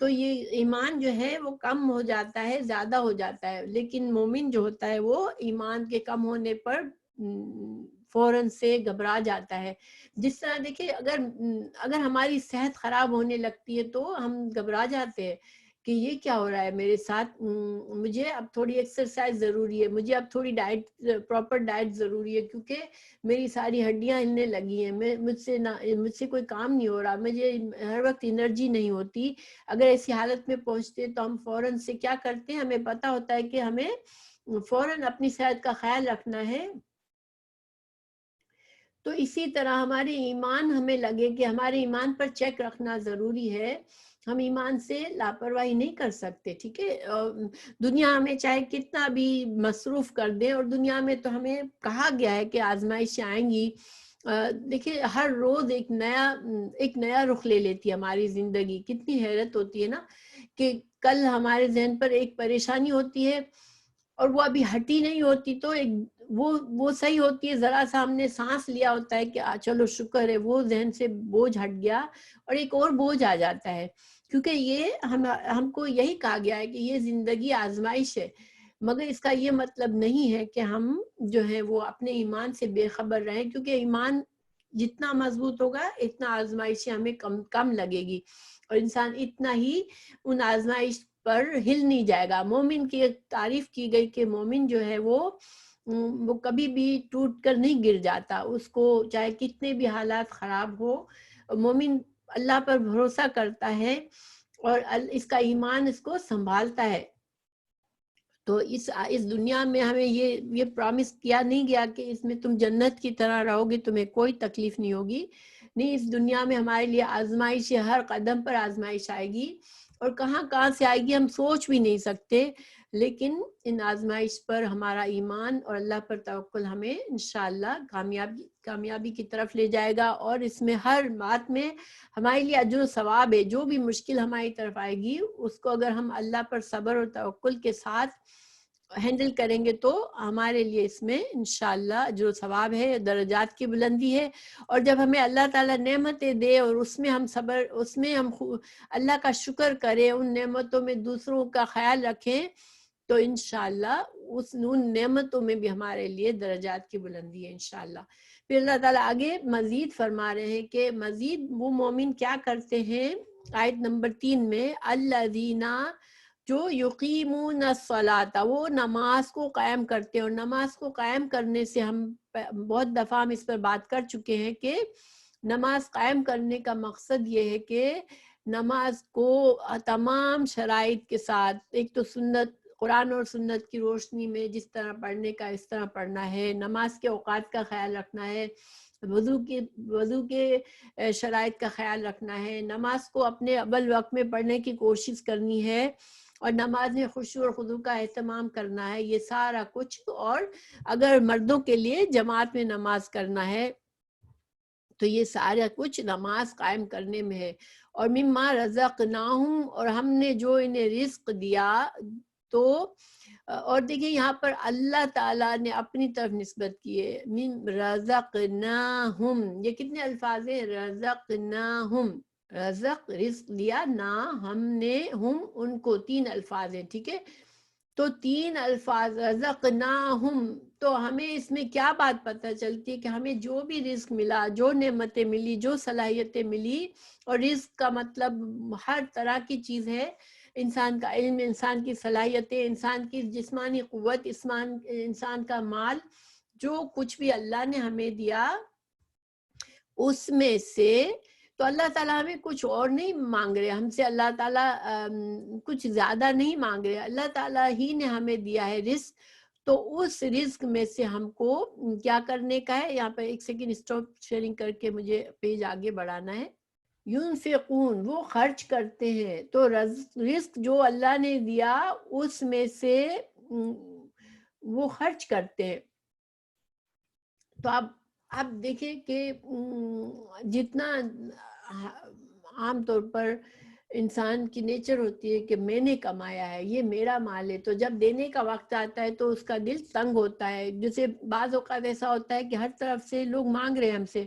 تو یہ ایمان جو ہے وہ کم ہو جاتا ہے، زیادہ ہو جاتا ہے. لیکن مومن جو ہوتا ہے وہ ایمان کے کم ہونے پر فوراً سے گھبرا جاتا ہے. جس طرح دیکھیں، اگر ہماری صحت خراب ہونے لگتی ہے تو ہم گھبرا جاتے ہیں کہ یہ کیا ہو رہا ہے میرے ساتھ، مجھے اب تھوڑی ایکسرسائز ضروری ہے، مجھے اب تھوڑی پراپر ڈائٹ ضروری ہے، کیونکہ میری ساری ہڈیاں ہلنے لگی ہیں، مجھ سے کوئی کام نہیں ہو رہا، مجھے ہر وقت انرجی نہیں ہوتی. اگر ایسی حالت میں پہنچتے تو ہم فوراً سے کیا کرتے ہیں؟ ہمیں پتہ ہوتا ہے کہ ہمیں فوراً اپنی صحت کا خیال رکھنا ہے. تو اسی طرح ہمارے ایمان ہمیں لگے کہ ہمارے ایمان پر چیک رکھنا ضروری ہے. ہم ایمان سے لاپرواہی نہیں کر سکتے، ٹھیک ہے. دنیا ہمیں چاہے کتنا بھی مصروف کر دیں، اور دنیا میں تو ہمیں کہا گیا ہے کہ آزمائشیں آئیں گی. دیکھیں ہر روز ایک نیا رخ لے لیتی ہے ہماری زندگی. کتنی حیرت ہوتی ہے نا کہ کل ہمارے ذہن پر ایک پریشانی ہوتی ہے اور وہ ابھی ہٹی نہیں ہوتی، تو وہ صحیح ہوتی ہے، ذرا سا ہم نے سانس لیا ہوتا ہے کہ چلو شکر ہے، وہ ذہن سے بوجھ ہٹ گیا، اور ایک اور بوجھ آ جاتا ہے. کیونکہ یہ ہم کو یہی کہا گیا ہے کہ یہ زندگی آزمائش ہے. مگر اس کا یہ مطلب نہیں ہے کہ ہم جو ہے وہ اپنے ایمان سے بے خبر رہیں، کیونکہ ایمان جتنا مضبوط ہوگا اتنا آزمائشیں ہمیں کم لگے گی، اور انسان اتنا ہی ان آزمائش پر ہل نہیں جائے گا. مومن کی ایک تعریف کی گئی کہ مومن جو ہے وہ کبھی بھی ٹوٹ کر نہیں گر جاتا. اس کو چاہے کتنے بھی حالات خراب ہو، مومن اللہ پر بھروسہ کرتا ہے، اور اس کا ایمان اس کو سنبھالتا ہے. تو اس دنیا میں ہمیں یہ پرامس کیا نہیں گیا کہ اس میں تم جنت کی طرح رہو گے، تمہیں کوئی تکلیف نہیں ہوگی. نہیں، اس دنیا میں ہمارے لیے آزمائش، ہر قدم پر آزمائش آئے گی، اور کہاں سے آئے گی ہم سوچ بھی نہیں سکتے. لیکن ان آزمائش پر ہمارا ایمان اور اللہ پر توکل ہمیں انشاءاللہ کامیابی کی طرف لے جائے گا. اور اس میں ہر بات میں ہمارے لیے اجر و ثواب ہے. جو بھی مشکل ہماری طرف آئے گی اس کو اگر ہم اللہ پر صبر اور توکل کے ساتھ ہینڈل کریں گے تو ہمارے لیے اس میں انشاءاللہ اجر و ثواب ہے، درجات کی بلندی ہے. اور جب ہمیں اللہ تعالیٰ نعمتیں دے اور اس میں ہم اللہ کا شکر کریں، ان نعمتوں میں دوسروں کا خیال رکھیں، تو انشاءاللہ ان نعمتوں میں بھی ہمارے لیے درجات کی بلندی ہے انشاءاللہ. پھر اللہ تعالیٰ آگے مزید فرما رہے ہیں کہ مزید وہ مومن کیا کرتے ہیں. آیت نمبر 3 میں الذین جو یقیمون الصلاۃ، وہ نماز کو قائم کرتے ہیں. اور نماز کو قائم کرنے سے ہم بہت دفعہ ہم اس پر بات کر چکے ہیں کہ نماز قائم کرنے کا مقصد یہ ہے کہ نماز کو تمام شرائط کے ساتھ، ایک تو سنت، قرآن اور سنت کی روشنی میں جس طرح پڑھنے کا اس طرح پڑھنا ہے، نماز کے اوقات کا خیال رکھنا ہے، وضو کے شرائط کا خیال رکھنا ہے، نماز کو اپنے اول وقت میں پڑھنے کی کوشش کرنی ہے، اور نماز میں خشوع اور خضوع کا اہتمام کرنا ہے. یہ سارا کچھ. اور اگر مردوں کے لیے جماعت میں نماز کرنا ہے تو یہ سارا کچھ نماز قائم کرنے میں ہے. اور مما رزقناہم، اور ہم نے جو انہیں رزق دیا. تو اور دیکھیں یہاں پر اللہ تعالیٰ نے اپنی طرف نسبت کی ہے. من رزقناہم، یہ کتنے الفاظ ہیں؟ رزقناہم، رزق رزق دیا، نا ہم نے، ہم ان کو، 3 الفاظ ہیں. ٹھیک ہے، تو 3 الفاظ رزقناہم. تو ہمیں اس میں کیا بات پتہ چلتی ہے کہ ہمیں جو بھی رزق ملا، جو نعمتیں ملی، جو صلاحیتیں ملی، اور رزق کا مطلب ہر طرح کی چیز ہے، انسان کا علم، انسان کی صلاحیتیں، انسان کی جسمانی قوت، انسان کا مال، جو کچھ بھی اللہ نے ہمیں دیا اس میں سے. تو اللہ تعالیٰ ہمیں کچھ اور نہیں مانگ رہے ہم سے، اللہ تعالیٰ کچھ زیادہ نہیں مانگ رہے، اللہ تعالیٰ ہی نے ہمیں دیا ہے رزق. تو اس رزق میں سے ہم کو کیا کرنے کا ہے؟ یہاں پہ ایک سیکنڈ اسٹاپ شیئرنگ کر کے مجھے پیج آگے بڑھانا ہے. ينفقون، وہ خرچ کرتے ہیں. تو رزق جو اللہ نے دیا اس میں سے وہ خرچ کرتے ہیں. تو اب دیکھیں کہ جتنا عام طور پر انسان کی نیچر ہوتی ہے کہ میں نے کمایا ہے، یہ میرا مال ہے، تو جب دینے کا وقت آتا ہے تو اس کا دل تنگ ہوتا ہے. جیسے بعض اوقات ایسا ہوتا ہے کہ ہر طرف سے لوگ مانگ رہے ہیں ہم سے،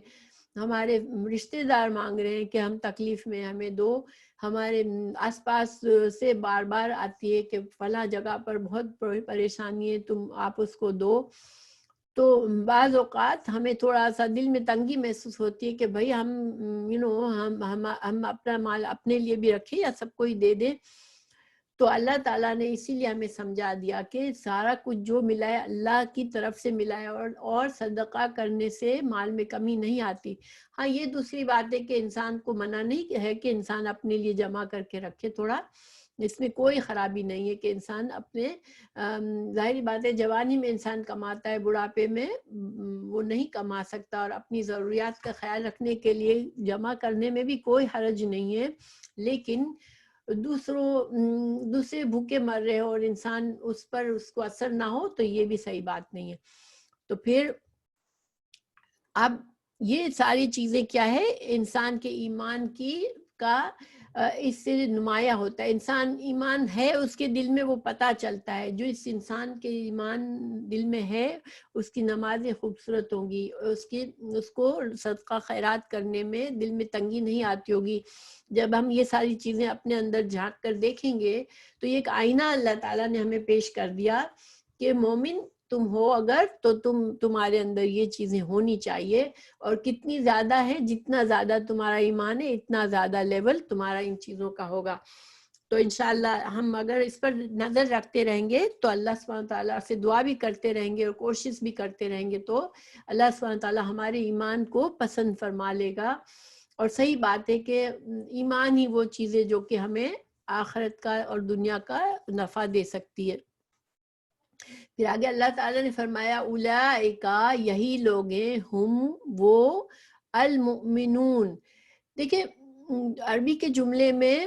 ہمارے رشتہ دار مانگ رہے ہیں کہ ہم تکلیف میں، ہمیں دو. ہمارے آس پاس سے بار بار آتی ہے کہ فلاں جگہ پر بہت پریشانی ہے، آپ اس کو دو. تو بعض اوقات ہمیں تھوڑا سا دل میں تنگی محسوس ہوتی ہے کہ بھئی ہم ہم اپنا مال اپنے لیے بھی رکھیں یا سب کو ہی دے دیں. تو اللہ تعالیٰ نے اسی لیے ہمیں سمجھا دیا کہ سارا کچھ جو ملا ہے اللہ کی طرف سے ملا ہے، اور صدقہ کرنے سے مال میں کمی نہیں آتی. ہاں یہ دوسری بات ہے کہ انسان کو منع نہیں ہے کہ انسان اپنے لیے جمع کر کے رکھے تھوڑا، اس میں کوئی خرابی نہیں ہے کہ انسان اپنے ظاہری بات ہے جوانی میں انسان کماتا ہے، بڑھاپے میں وہ نہیں کما سکتا، اور اپنی ضروریات کا خیال رکھنے کے لیے جمع کرنے میں بھی کوئی حرج نہیں ہے. لیکن دوسرے بھوکے مر رہے ہو اور انسان اس پر اس کو اثر نہ ہو تو یہ بھی صحیح بات نہیں ہے. تو پھر اب یہ ساری چیزیں کیا ہے؟ انسان کے ایمان کا اس سے نمایاں ہوتا ہے. انسان ایمان ہے اس کے دل میں، وہ پتہ چلتا ہے. جو اس انسان کے ایمان دل میں ہے اس کی نمازیں خوبصورت ہوں گی، اس کو صدقہ خیرات کرنے میں دل میں تنگی نہیں آتی ہوگی. جب ہم یہ ساری چیزیں اپنے اندر جھانک کر دیکھیں گے تو یہ ایک آئینہ اللہ تعالیٰ نے ہمیں پیش کر دیا کہ مومن تم ہو اگر تو تمہارے اندر یہ چیزیں ہونی چاہیے. اور کتنی زیادہ ہے، جتنا زیادہ تمہارا ایمان ہے اتنا زیادہ لیول تمہارا ان چیزوں کا ہوگا. تو انشاءاللہ ہم اگر اس پر نظر رکھتے رہیں گے تو اللہ سبحانہ تعالیٰ سے دعا بھی کرتے رہیں گے اور کوشش بھی کرتے رہیں گے تو اللہ سبحانہ تعالیٰ ہمارے ایمان کو پسند فرما لے گا. اور صحیح بات ہے کہ ایمان ہی وہ چیزیں جو کہ ہمیں آخرت کا اور دنیا کا نفع دے سکتی ہے. پھر آگے اللہ تعالیٰ نے فرمایا اولئک، یہی لوگ ہیں، ہم وہ، المؤمنون. دیکھیں عربی کے جملے میں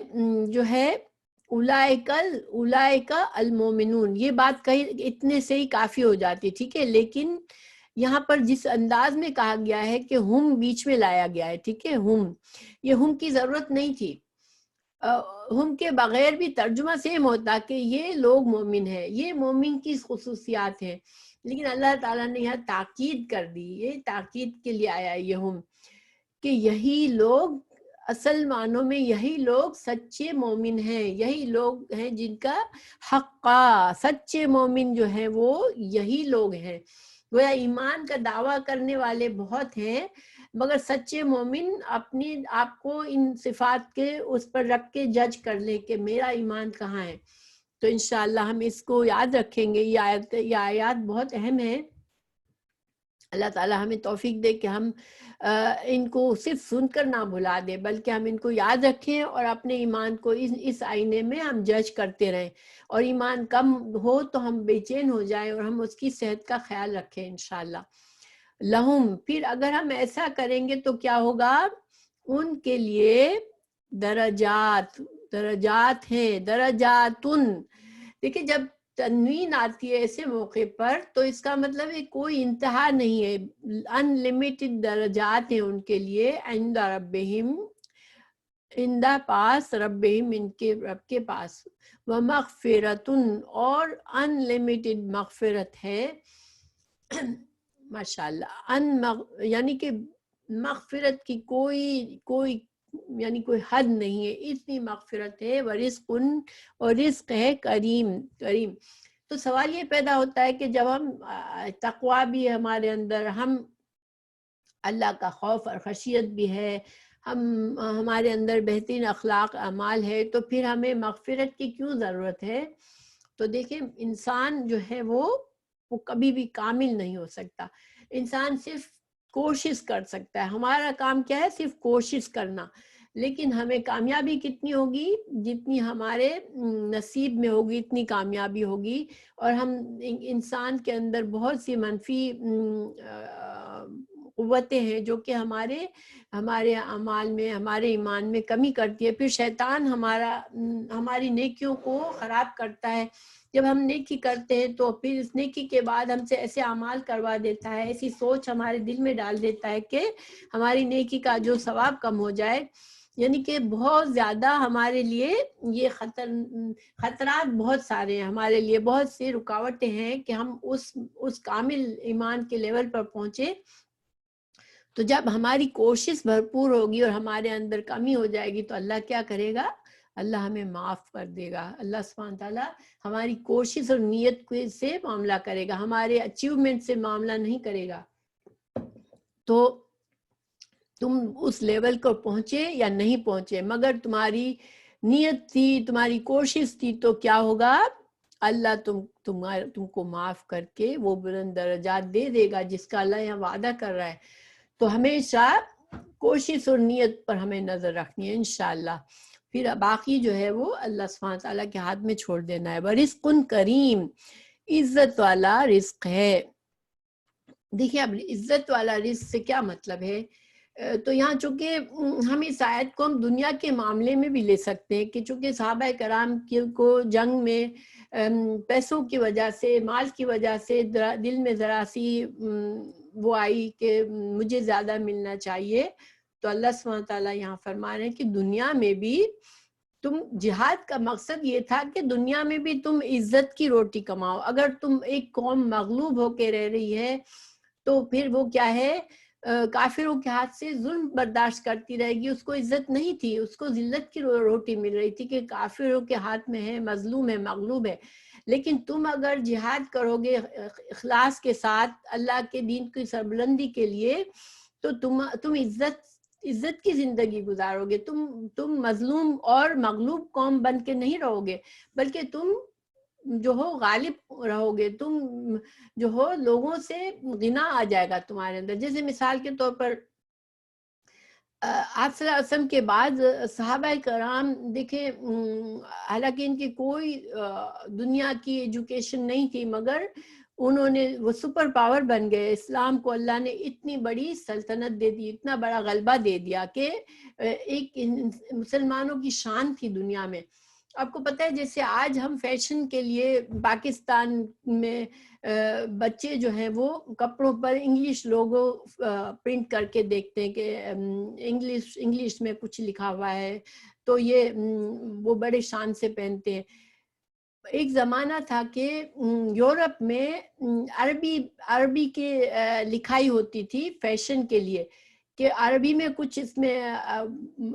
جو ہے اولئک المؤمنون، یہ بات کہیں اتنے سے ہی کافی ہو جاتی، ٹھیک ہے. لیکن یہاں پر جس انداز میں کہا گیا ہے کہ ہم بیچ میں لایا گیا ہے، ٹھیک ہے، ہم کی ضرورت نہیں تھی. ہم کے بغیر بھی ترجمہ سیم ہوتا کہ یہ لوگ مومن ہیں، یہ مومن کی خصوصیات ہیں. لیکن اللہ تعالیٰ نے یہاں تاکید کر دی، یہ تاکید کے لیے آیا یہ ہم، کہ یہی لوگ اصل معنوں میں یہی لوگ سچے مومن ہیں، یہی لوگ ہیں جن کا حقا سچے مومن جو ہیں وہ یہی لوگ ہیں. گویا ایمان کا دعویٰ کرنے والے بہت ہیں مگر سچے مومن اپنی آپ کو ان صفات کے اس پر رکھ کے جج کر لیں کہ میرا ایمان کہاں ہے. تو انشاءاللہ ہم اس کو یاد رکھیں گے. یہ آیات بہت اہم ہیں. اللہ تعالیٰ ہمیں توفیق دے کہ ہم ان کو صرف سن کر نہ بھلا دیں بلکہ ہم ان کو یاد رکھیں اور اپنے ایمان کو اس آئینے میں ہم جج کرتے رہیں. اور ایمان کم ہو تو ہم بے چین ہو جائیں اور ہم اس کی صحت کا خیال رکھیں انشاءاللہ. لہم، پھر اگر ہم ایسا کریں گے تو کیا ہوگا؟ ان کے لیے درجات ہیں، درجاتن. دیکھیں جب تنوین آتی ہے ایسے موقع پر تو اس کا مطلب ہے کوئی انتہا نہیں ہے، ان لمیٹڈ درجات ہیں ان کے لیے، عند ربہم، اندہ پاس، ربہم ان کے رب کے پاس، ومغفرتن اور ان لمیٹڈ مغفرت ہے، ماشاءاللہ یعنی کہ مغفرت کی کوئی یعنی کوئی حد نہیں ہے، اتنی مغفرت ہے، ورزق اور رزق ہے کریم کریم۔ تو سوال یہ پیدا ہوتا ہے کہ جب ہم تقویٰ بھی ہے ہمارے اندر، ہم اللہ کا خوف اور خشیت بھی ہے، ہمارے اندر بہترین اخلاق اعمال ہے، تو پھر ہمیں مغفرت کی کیوں ضرورت ہے؟ تو دیکھیں انسان جو ہے وہ کبھی بھی کامل نہیں ہو سکتا، انسان صرف کوشش کر سکتا ہے، ہمارا کام کیا ہے؟ صرف کوشش کرنا، لیکن ہمیں کامیابی کتنی ہوگی؟ جتنی ہمارے نصیب میں ہوگی اتنی کامیابی ہوگی۔ اور ہم انسان کے اندر بہت سی منفی قوتیں ہیں جو کہ ہمارے اعمال میں، ہمارے ایمان میں کمی کرتی ہے، پھر شیطان ہماری نیکیوں کو خراب کرتا ہے۔ جب ہم نیکی کرتے ہیں تو پھر اس نیکی کے بعد ہم سے ایسے اعمال کروا دیتا ہے، ایسی سوچ ہمارے دل میں ڈال دیتا ہے کہ ہماری نیکی کا جو ثواب کم ہو جائے، یعنی کہ بہت زیادہ ہمارے لیے یہ خطرات بہت سارے ہیں، ہمارے لیے بہت سی رکاوٹیں ہیں کہ ہم اس کامل ایمان کے لیول پر پہنچے۔ تو جب ہماری کوشش بھرپور ہوگی اور ہمارے اندر کمی ہو جائے گی تو اللہ کیا کرے گا؟ اللہ ہمیں معاف کر دے گا۔ اللہ سبحانہ تعالیٰ ہماری کوشش اور نیت سے معاملہ کرے گا، ہمارے اچیومنٹ سے معاملہ نہیں کرے گا۔ تو تم اس لیول کو پہنچے یا نہیں پہنچے، مگر تمہاری نیت تھی، تمہاری کوشش تھی، تو کیا ہوگا؟ اللہ تم کو معاف کر کے وہ بلند درجات دے دے گا جس کا اللہ یہاں وعدہ کر رہا ہے۔ تو ہمیشہ کوشش اور نیت پر ہمیں نظر رکھنی ہے انشاءاللہ، پھر باقی جو ہے وہ اللہ سبحانہ تعالیٰ کے ہاتھ میں چھوڑ دینا ہے۔ ورزق کریم، عزت والا رزق ہے۔ دیکھیں اب عزت والا رزق سے کیا مطلب ہے؟ تو یہاں چونکہ ہم اس آیت کو ہم دنیا کے معاملے میں بھی لے سکتے ہیں کہ چونکہ صحابہ کرام کو جنگ میں پیسوں کی وجہ سے، مال کی وجہ سے دل میں ذرا سی وہ آئی کہ مجھے زیادہ ملنا چاہیے، تو اللہ سبحانہ تعالیٰ یہاں فرما رہے ہیں کہ دنیا میں بھی تم، جہاد کا مقصد یہ تھا کہ دنیا میں بھی تم عزت کی روٹی کماؤ۔ اگر تم ایک قوم مغلوب ہو کے رہ رہی ہے تو پھر وہ کیا ہے؟ کافروں کے ہاتھ سے ظلم برداشت کرتی رہے گی، اس کو عزت نہیں تھی، اس کو ذلت کی روٹی مل رہی تھی کہ کافروں کے ہاتھ میں ہے، مظلوم ہے، مغلوب ہے۔ لیکن تم اگر جہاد کرو گے اخلاص کے ساتھ اللہ کے دین کی سربلندی کے لیے، تو تم عزت کی زندگی گزارو گے، تم مظلوم اور مغلوب قوم بن کے نہیں رہو گے، بلکہ تم جو ہو غالب رہو گے، تم جو ہو لوگوں سے غنا آ جائے گا تمہارے اندر۔ جیسے مثال کے طور پر آپ صلی اللہ علیہ وسلم کے بعد صحابہ کرام دیکھیں، حالانکہ ان کی کوئی دنیا کی ایجوکیشن نہیں تھی، مگر انہوں نے وہ سپر پاور بن گئے، اسلام کو اللہ نے اتنی بڑی سلطنت دے دی، اتنا بڑا غلبہ دے دیا کہ ایک مسلمانوں کی شان تھی دنیا میں۔ آپ کو پتہ ہے جیسے آج ہم فیشن کے لیے پاکستان میں بچے جو ہیں وہ کپڑوں پر انگلش لوگو پرنٹ کر کے دیکھتے ہیں کہ انگلش میں کچھ لکھا ہوا ہے، تو یہ وہ بڑے شان سے پہنتے ہیں۔ ایک زمانہ تھا کہ یورپ میں عربی کے لکھائی ہوتی تھی فیشن کے لیے، کہ عربی میں کچھ اس میں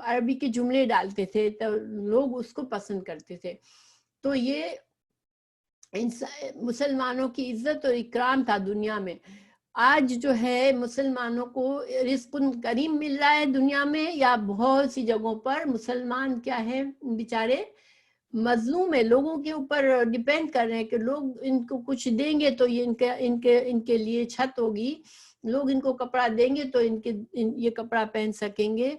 عربی کے جملے ڈالتے تھے تو لوگ اس کو پسند کرتے تھے۔ تو یہ مسلمانوں کی عزت اور اکرام تھا دنیا میں۔ آج جو ہے مسلمانوں کو رزق کریم مل رہا ہے دنیا میں، یا بہت سی جگہوں پر مسلمان کیا ہے بیچارے مظلوم ہے، لوگوں کے اوپر ڈیپینڈ کر رہے ہیں کہ لوگ ان کو کچھ دیں گے تو یہ ان کے لیے چھت ہوگی، لوگ ان کو کپڑا دیں گے تو یہ کپڑا پہن سکیں گے۔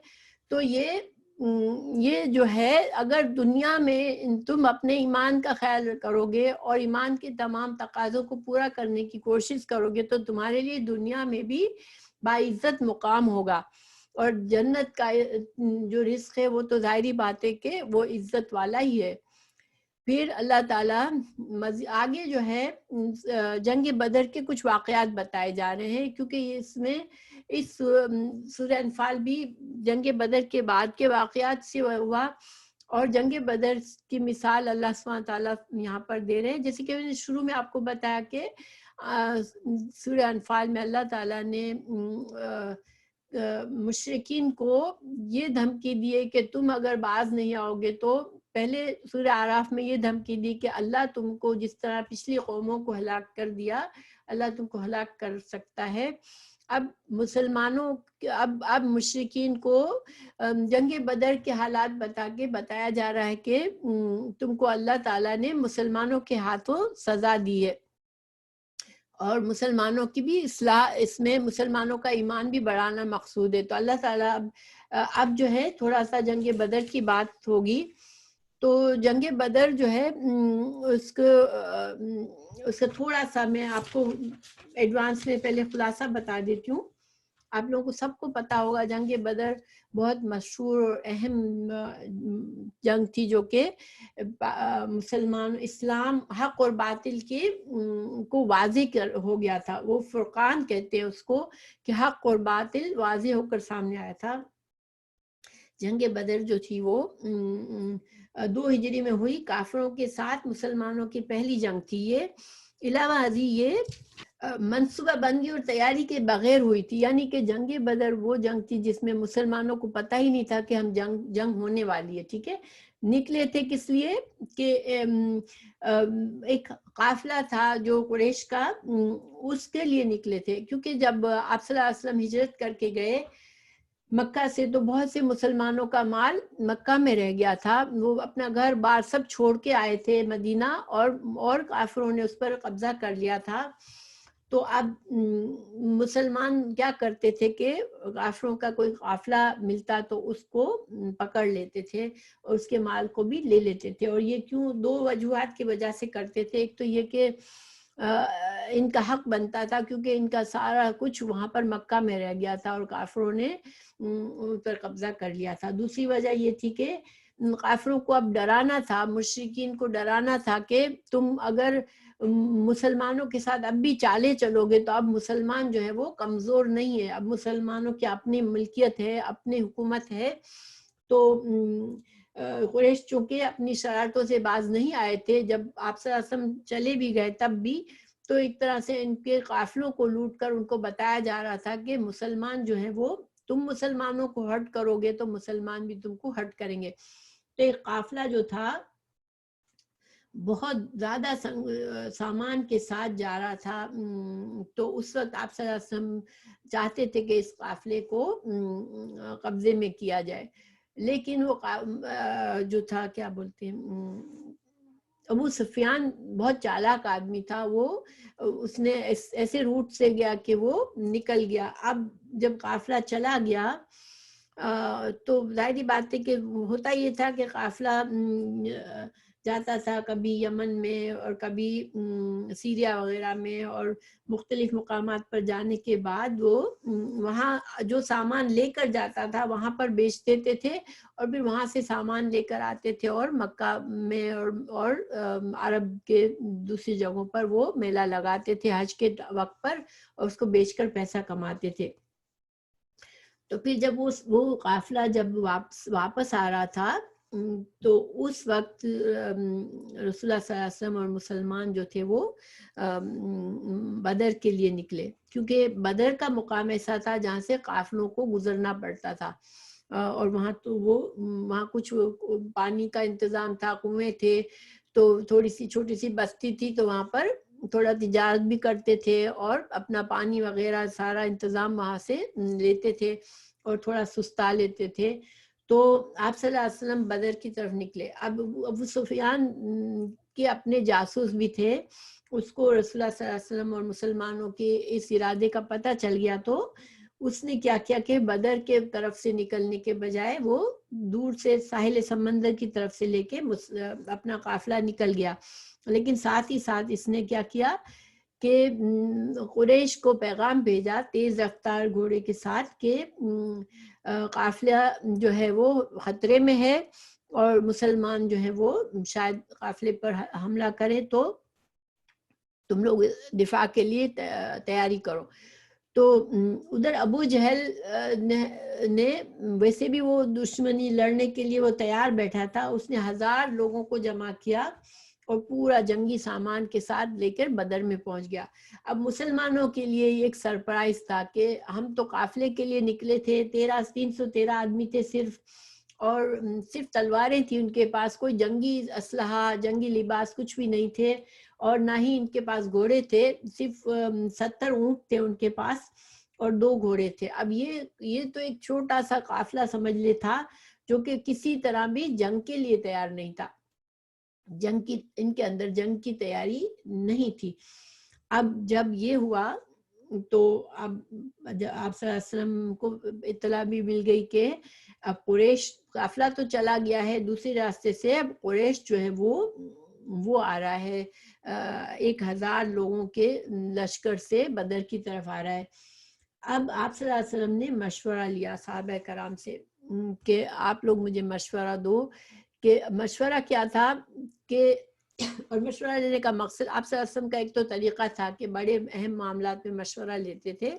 تو یہ جو ہے اگر دنیا میں تم اپنے ایمان کا خیال کرو گے اور ایمان کے تمام تقاضوں کو پورا کرنے کی کوشش کرو گے تو تمہارے لیے دنیا میں بھی باعزت مقام ہوگا، اور جنت کا جو رزق ہے وہ تو ظاہری بات ہے کہ وہ عزت والا ہی ہے۔ پھر اللہ تعالیٰ آگے جو ہے جنگ بدر کے کچھ واقعات بتائے جا رہے ہیں، کیونکہ اس میں اس سورہ انفال بھی جنگ بدر کے بعد کے واقعات سے ہوا، اور جنگ بدر کی مثال اللہ سبحانہ تعالیٰ یہاں پر دے رہے ہیں. جیسے کہ میں نے شروع میں آپ کو بتایا کہ سورہ انفال میں اللہ تعالیٰ نے مشرکین کو یہ دھمکی دیے کہ تم اگر باز نہیں آؤ گے تو، پہلے سورہ اعراف میں یہ دھمکی دی کہ اللہ تم کو جس طرح پچھلی قوموں کو ہلاک کر دیا، اللہ تم کو ہلاک کر سکتا ہے. اب مسلمانوں اب مشرکین کو جنگ بدر کے حالات بتا کے بتایا جا رہا ہے کہ تم کو اللہ تعالیٰ نے مسلمانوں کے ہاتھوں سزا دی ہے، اور مسلمانوں کی بھی اصلاح، اس میں مسلمانوں کا ایمان بھی بڑھانا مقصود ہے. تو اللہ تعالیٰ اب جو ہے تھوڑا سا جنگ بدر کی بات ہوگی. تو جنگ بدر جو ہے اس کا تھوڑا سا میں آپ کو ایڈوانس میں پہلے خلاصہ بتا دیتی ہوں. آپ لوگوں کو سب کو پتا ہوگا جنگ بدر بہت مشہور اور اہم جنگ تھی، جو کہ مسلمان اسلام حق اور باطل کے کو واضح ہو گیا تھا. وہ فرقان کہتے ہیں اس کو، کہ حق اور باطل واضح ہو کر سامنے آیا تھا. جنگ بدر جو تھی وہ 2 ہجری میں ہوئی، کافروں کے ساتھ مسلمانوں کی پہلی جنگ تھی. یہ علاوہ ازیں یہ منصوبہ بندی اور تیاری کے بغیر ہوئی تھی، یعنی کہ جنگ بدر وہ جنگ تھی جس میں مسلمانوں کو پتہ ہی نہیں تھا کہ ہم جنگ ہونے والی ہے. ٹھیک ہے، نکلے تھے کس لیے کہ ایک قافلہ تھا جو قریش کا، اس کے لیے نکلے تھے. کیونکہ جب آپ صلی اللہ علیہ وسلم ہجرت کر کے گئے مکہ سے، تو بہت سے مسلمانوں کا مال مکہ میں رہ گیا تھا. وہ اپنا گھر بار سب چھوڑ کے آئے تھے مدینہ، اور کافروں نے اس پر قبضہ کر لیا تھا. تو اب مسلمان کیا کرتے تھے کہ کافروں کا کوئی قافلہ ملتا تو اس کو پکڑ لیتے تھے اور اس کے مال کو بھی لے لیتے تھے. اور یہ کیوں؟ 2 وجوہات کی وجہ سے کرتے تھے. ایک تو یہ کہ ان کا حق بنتا تھا، کیونکہ ان کا سارا کچھ وہاں پر مکہ میں رہ گیا تھا اور کافروں نے ان پر قبضہ کر لیا تھا. دوسری وجہ یہ تھی کہ کافروں کو اب ڈرانا تھا، مشرکین کو ڈرانا تھا کہ تم اگر مسلمانوں کے ساتھ اب بھی چالے چلو گے تو اب مسلمان جو ہے وہ کمزور نہیں ہے، اب مسلمانوں کی اپنی ملکیت ہے، اپنی حکومت ہے. تو قریش چونکہ اپنی شرارتوں سے باز نہیں آئے تھے، جب آپ صلی اللہ علیہ وسلم چلے بھی گئے تب بھی، تو ایک طرح سے ان کے قافلوں کو لوٹ کر ان کو بتایا جا رہا تھا کہ مسلمان جو ہیں وہ، تم مسلمانوں کو ہرٹ کرو گے تو مسلمان بھی تم کو ہرٹ کریں گے. تو ایک قافلہ جو تھا بہت زیادہ سامان کے ساتھ جا رہا تھا. تو اس وقت آپ صلی اللہ علیہ وسلم چاہتے تھے کہ اس قافلے کو قبضے میں کیا جائے، لیکن وہ جو تھا کیا بولتے ہیں، ابو سفیان بہت چالاک آدمی تھا. وہ اس نے ایسے روٹ سے گیا کہ وہ نکل گیا. اب جب قافلہ چلا گیا تو ظاہری بات ہے کہ ہوتا یہ تھا کہ قافلہ جاتا تھا کبھی یمن میں اور کبھی سیریا وغیرہ میں، اور مختلف مقامات پر جانے کے بعد وہ وہاں جو سامان لے کر جاتا تھا وہاں پر بیچ دیتے تھے، اور پھر وہاں سے سامان لے کر آتے تھے اور مکہ میں اور عرب کے دوسری جگہوں پر وہ میلہ لگاتے تھے حج کے وقت پر، اور اس کو بیچ کر پیسہ کماتے تھے. تو پھر جب وہ قافلہ جب واپس آ رہا تھا تو اس وقت رسول اللہ صلی اللہ علیہ وسلم اور مسلمان جو تھے وہ بدر کے لیے نکلے، کیونکہ بدر کا مقام ایسا تھا جہاں سے قافلوں کو گزرنا پڑتا تھا، اور وہاں کچھ پانی کا انتظام تھا، کنویں تھے، تو تھوڑی سی چھوٹی سی بستی تھی، تو وہاں پر تھوڑا تجارت بھی کرتے تھے اور اپنا پانی وغیرہ سارا انتظام وہاں سے لیتے تھے اور تھوڑا سستا لیتے تھے. تو آپ صلی اللہ علیہ وسلم بدر کی طرف نکلے. اب ابو سفیان کے اپنے جاسوس بھی تھے، اس کو رسول اللہ صلی اللہ علیہ وسلم اور مسلمانوں کے اس ارادے کا پتہ چل گیا، تو اس نے کیا کیا کہ بدر کے طرف سے نکلنے کے بجائے وہ دور سے ساحل سمندر کی طرف سے لے کے اپنا قافلہ نکل گیا. لیکن ساتھ ہی ساتھ اس نے کیا کیا کہ قریش کو پیغام بھیجا تیز رفتار گھوڑے کے ساتھ کہ قافلہ جو ہے وہ خطرے میں ہے، اور مسلمان جو ہیں وہ شاید قافلے پر حملہ کریں تو تم لوگ دفاع کے لیے تیاری کرو. تو ادھر ابو جہل نے ویسے بھی وہ دشمنی لڑنے کے لیے وہ تیار بیٹھا تھا. اس نے 1000 لوگوں کو جمع کیا اور پورا جنگی سامان کے ساتھ لے کر بدر میں پہنچ گیا. اب مسلمانوں کے لیے یہ ایک سرپرائز تھا کہ ہم تو قافلے کے لیے نکلے تھے, 313 آدمی تھے صرف, اور صرف تلواریں تھیں ان کے پاس, کوئی جنگی اسلحہ جنگی لباس کچھ بھی نہیں تھے, اور نہ ہی ان کے پاس گھوڑے تھے, صرف 70 اونٹ تھے ان کے پاس اور 2 گھوڑے تھے. اب یہ تو ایک چھوٹا سا قافلہ سمجھ لے تھا جو کہ کسی طرح بھی جنگ کے لیے تیار نہیں تھا, ان کے اندر جنگ کی تیاری نہیں تھی. اب جب یہ ہوا تو اب آپ صلی اللہ علیہ وسلم کو اطلاع بھی مل گئی کہ اب قریش قافلہ تو چلا گیا ہے دوسرے راستے سے, اب قریش جو ہے وہ آ رہا ہے 1000 لوگوں کے لشکر سے بدر کی طرف آ رہا ہے. اب آپ صلی اللہ علیہ وسلم نے مشورہ لیا صحابہ کرام سے کہ آپ لوگ مجھے مشورہ دو, کہ مشورہ کیا تھا کہ, اور مشورہ لینے کا مقصد آپ صلی اللہ علیہ وسلم کا ایک تو طریقہ تھا کہ بڑے اہم معاملات میں مشورہ لیتے تھے.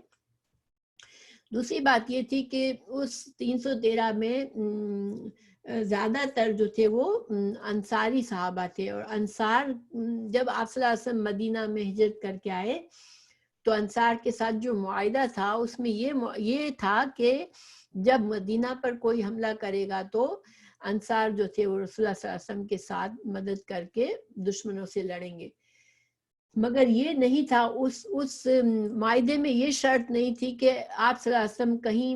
دوسری بات یہ تھی کہ اس 313 میں زیادہ تر جو تھے وہ انصاری صحابہ تھے, اور انصار جب آپ صلی اللہ علیہ وسلم مدینہ میں ہجرت کر کے آئے تو انصار کے ساتھ جو معاہدہ تھا اس میں یہ تھا کہ جب مدینہ پر کوئی حملہ کرے گا تو انصار جو تھے وہ رسول اللہ صلی اللہ علیہ وسلم کے ساتھ مدد کر کے دشمنوں سے لڑیں گے. مگر یہ نہیں تھا, اس معاہدے میں یہ شرط نہیں تھی کہ آپ صلی اللہ علیہ وسلم کہیں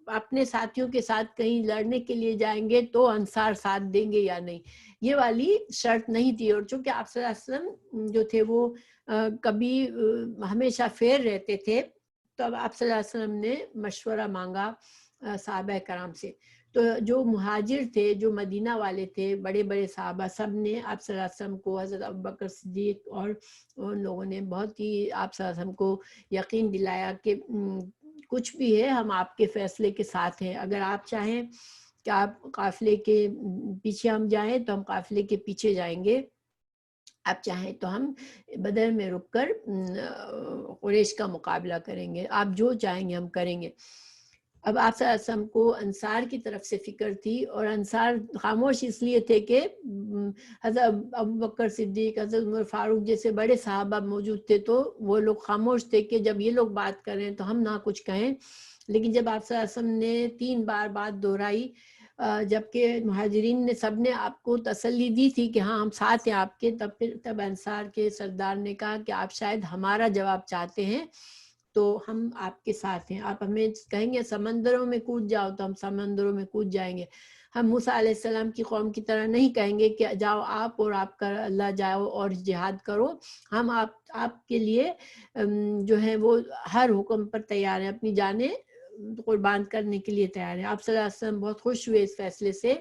اپنے ساتھیوں کے ساتھ کہیں لڑنے کے لیے جائیں گے تو انصار ساتھ دیں گے یا نہیں, یہ والی شرط نہیں تھی. اور چونکہ آپ صلی اللہ علیہ وسلم جو تھے وہ کبھی ہمیشہ فیر رہتے تھے, تو اب آپ صلی اللہ علیہ وسلم نے مشورہ مانگا صحابہ کرام سے. تو جو مہاجر تھے, جو مدینہ والے تھے, بڑے بڑے صحابہ, سب نے آپ صلی اللہ علیہ وسلم کو, حضرت ابوبکر صدیق اور ان لوگوں نے بہت ہی آپ صلی اللہ علیہ وسلم کو یقین دلایا کہ کچھ بھی ہے ہم آپ کے فیصلے کے ساتھ ہیں, اگر آپ چاہیں کہ آپ قافلے کے پیچھے ہم جائیں تو ہم قافلے کے پیچھے جائیں گے, آپ چاہیں تو ہم بدر میں رک کر قریش کا مقابلہ کریں گے, آپ جو چاہیں گے ہم کریں گے. اب آپ صلی اللہ علیہ وسلم کو انصار کی طرف سے فکر تھی, اور انصار خاموش اس لیے تھے کہ حضرت ابوبکر صدیق, حضرت عمر فاروق جیسے بڑے صحابہ موجود تھے, تو وہ لوگ خاموش تھے کہ جب یہ لوگ بات کر رہے ہیں تو ہم نہ کچھ کہیں. لیکن جب آپ صلی اللہ علیہ وسلم نے 3 بار بات دہرائی, جبکہ مہاجرین نے سب نے آپ کو تسلی دی تھی کہ ہاں ہم ساتھ ہیں آپ کے, تب انصار کے سردار نے کہا کہ آپ شاید ہمارا جواب چاہتے ہیں تو ہم آپ کے ساتھ ہیں, آپ ہمیں کہیں گے سمندروں میں کود جاؤ تو ہم سمندروں میں کود جائیں گے. ہم موسیٰ علیہ السلام کی قوم کی طرح نہیں کہیں گے کہ جاؤ آپ اور آپ کا اللہ جاؤ اور جہاد کرو, ہم آپ کے لیے جو ہے وہ ہر حکم پر تیار ہیں, اپنی جانیں قربان کرنے کے لیے تیار ہیں. آپ صلی اللہ علیہ وسلم بہت خوش ہوئے اس فیصلے سے,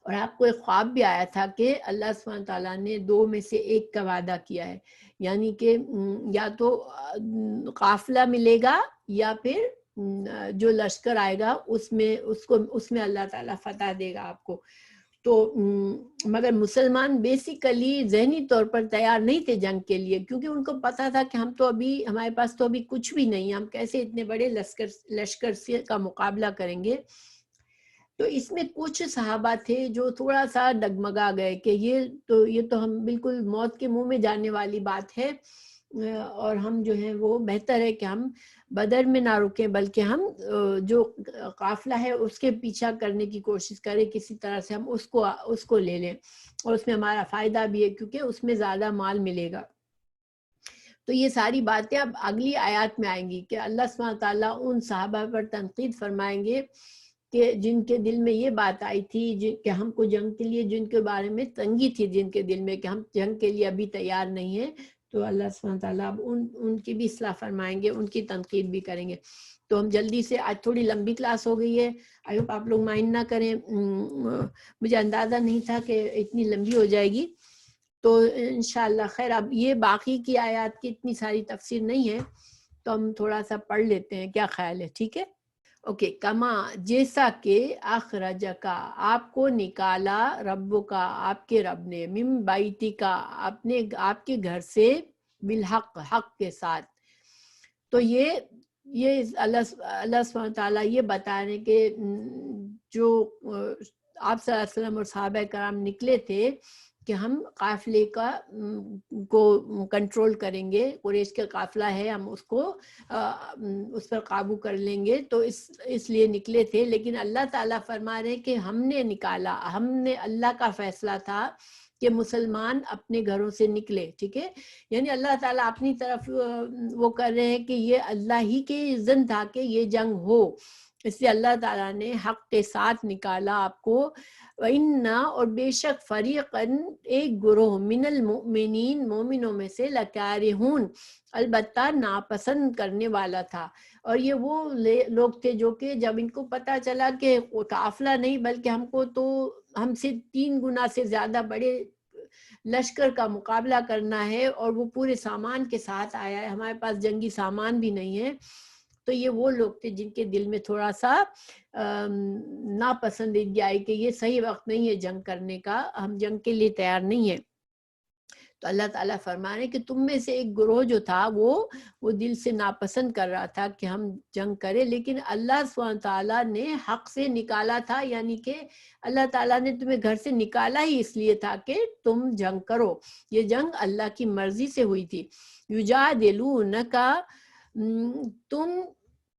اور آپ کو ایک خواب بھی آیا تھا کہ اللہ سبحانہ تعالیٰ نے 2 میں سے 1 کا وعدہ کیا ہے, یعنی کہ یا تو قافلہ ملے گا یا پھر جو لشکر آئے گا اس میں اللہ تعالیٰ فتح دے گا آپ کو. تو مگر مسلمان بیسیکلی ذہنی طور پر تیار نہیں تھے جنگ کے لیے, کیونکہ ان کو پتا تھا کہ ہمارے پاس تو ابھی کچھ بھی نہیں, ہم کیسے اتنے بڑے لشکر سے کا مقابلہ کریں گے. تو اس میں کچھ صحابہ تھے جو تھوڑا سا ڈگمگا گئے کہ یہ تو ہم بالکل موت کے منہ میں جانے والی بات ہے, اور ہم جو ہیں وہ بہتر ہے کہ ہم بدر میں نہ رکیں بلکہ ہم جو قافلہ ہے اس کے پیچھا کرنے کی کوشش کریں, کسی طرح سے ہم اس کو لے لیں, اور اس میں ہمارا فائدہ بھی ہے کیونکہ اس میں زیادہ مال ملے گا. تو یہ ساری باتیں اب اگلی آیات میں آئیں گی کہ اللہ سبحانہ تعالیٰ ان صحابہ پر تنقید فرمائیں گے کہ جن کے دل میں یہ بات آئی تھی کہ ہم کو جنگ کے لیے, جن کے بارے میں تنگی تھی جن کے دل میں کہ ہم جنگ کے لیے ابھی تیار نہیں ہیں, تو اللہ سبحانہ تعالیٰ اب ان کی بھی اصلاح فرمائیں گے, ان کی تنقید بھی کریں گے. تو ہم جلدی سے, آج تھوڑی لمبی کلاس ہو گئی ہے, آئی ہوپ آپ لوگ مائنڈ نہ کریں, مجھے اندازہ نہیں تھا کہ اتنی لمبی ہو جائے گی. تو انشاءاللہ خیر, اب یہ باقی کی آیات کی اتنی ساری تفسیر نہیں ہے تو ہم تھوڑا سا پڑھ لیتے ہیں, کیا خیال ہے؟ ٹھیک ہے. اوکے، کما جیسا کہ اخرج کا آپ کو نکالا رب کا آپ کے رب نے، من بیتی کا اپنے آپ کے گھر سے، بالحق حق کے ساتھ. تو یہ اللہ سبحانہ وتعالیٰ یہ بتا رہے کہ جو آپ صلی اللہ علیہ وسلم اور صحابہ کرام نکلے تھے کہ ہم قافلے کو کنٹرول کریں گے، قریش کا قافلہ ہے، ہم اس پر قابو کر لیں گے، تو اس لیے نکلے تھے. لیکن اللہ تعالیٰ فرما رہے کہ ہم نے نکالا، اللہ کا فیصلہ تھا کہ مسلمان اپنے گھروں سے نکلے. ٹھیک ہے، یعنی اللہ تعالیٰ اپنی طرف وہ کر رہے ہیں کہ یہ اللہ ہی کے اذن تھا کہ یہ جنگ ہو، اس لیے اللہ تعالیٰ نے حق کے ساتھ نکالا آپ کو. وَإِنَّا اور بے شک فریقاً ایک گروہ، من المؤمنین مومنوں میں سے، لَكَارِهُونَ البتہ ناپسند کرنے والا تھا. اور یہ وہ لوگ تھے جو کہ جب ان کو پتا چلا کہ قافلہ نہیں بلکہ ہم کو تو ہم سے 3 گنا سے زیادہ بڑے لشکر کا مقابلہ کرنا ہے اور وہ پورے سامان کے ساتھ آیا ہے، ہمارے پاس جنگی سامان بھی نہیں ہے، تو یہ وہ لوگ تھے جن کے دل میں تھوڑا سا ناپسندیدگی آئی کہ یہ صحیح وقت نہیں ہے جنگ کرنے کا، ہم جنگ کے لیے تیار نہیں ہیں. تو اللہ تعالیٰ فرما رہے کہ تم میں سے ایک گروہ جو تھا وہ دل سے ناپسند کر رہا تھا کہ ہم جنگ کریں، لیکن اللہ سبحانہ تعالیٰ نے حق سے نکالا تھا. یعنی کہ اللہ تعالیٰ نے تمہیں گھر سے نکالا ہی اس لیے تھا کہ تم جنگ کرو، یہ جنگ اللہ کی مرضی سے ہوئی تھی. یجادلونک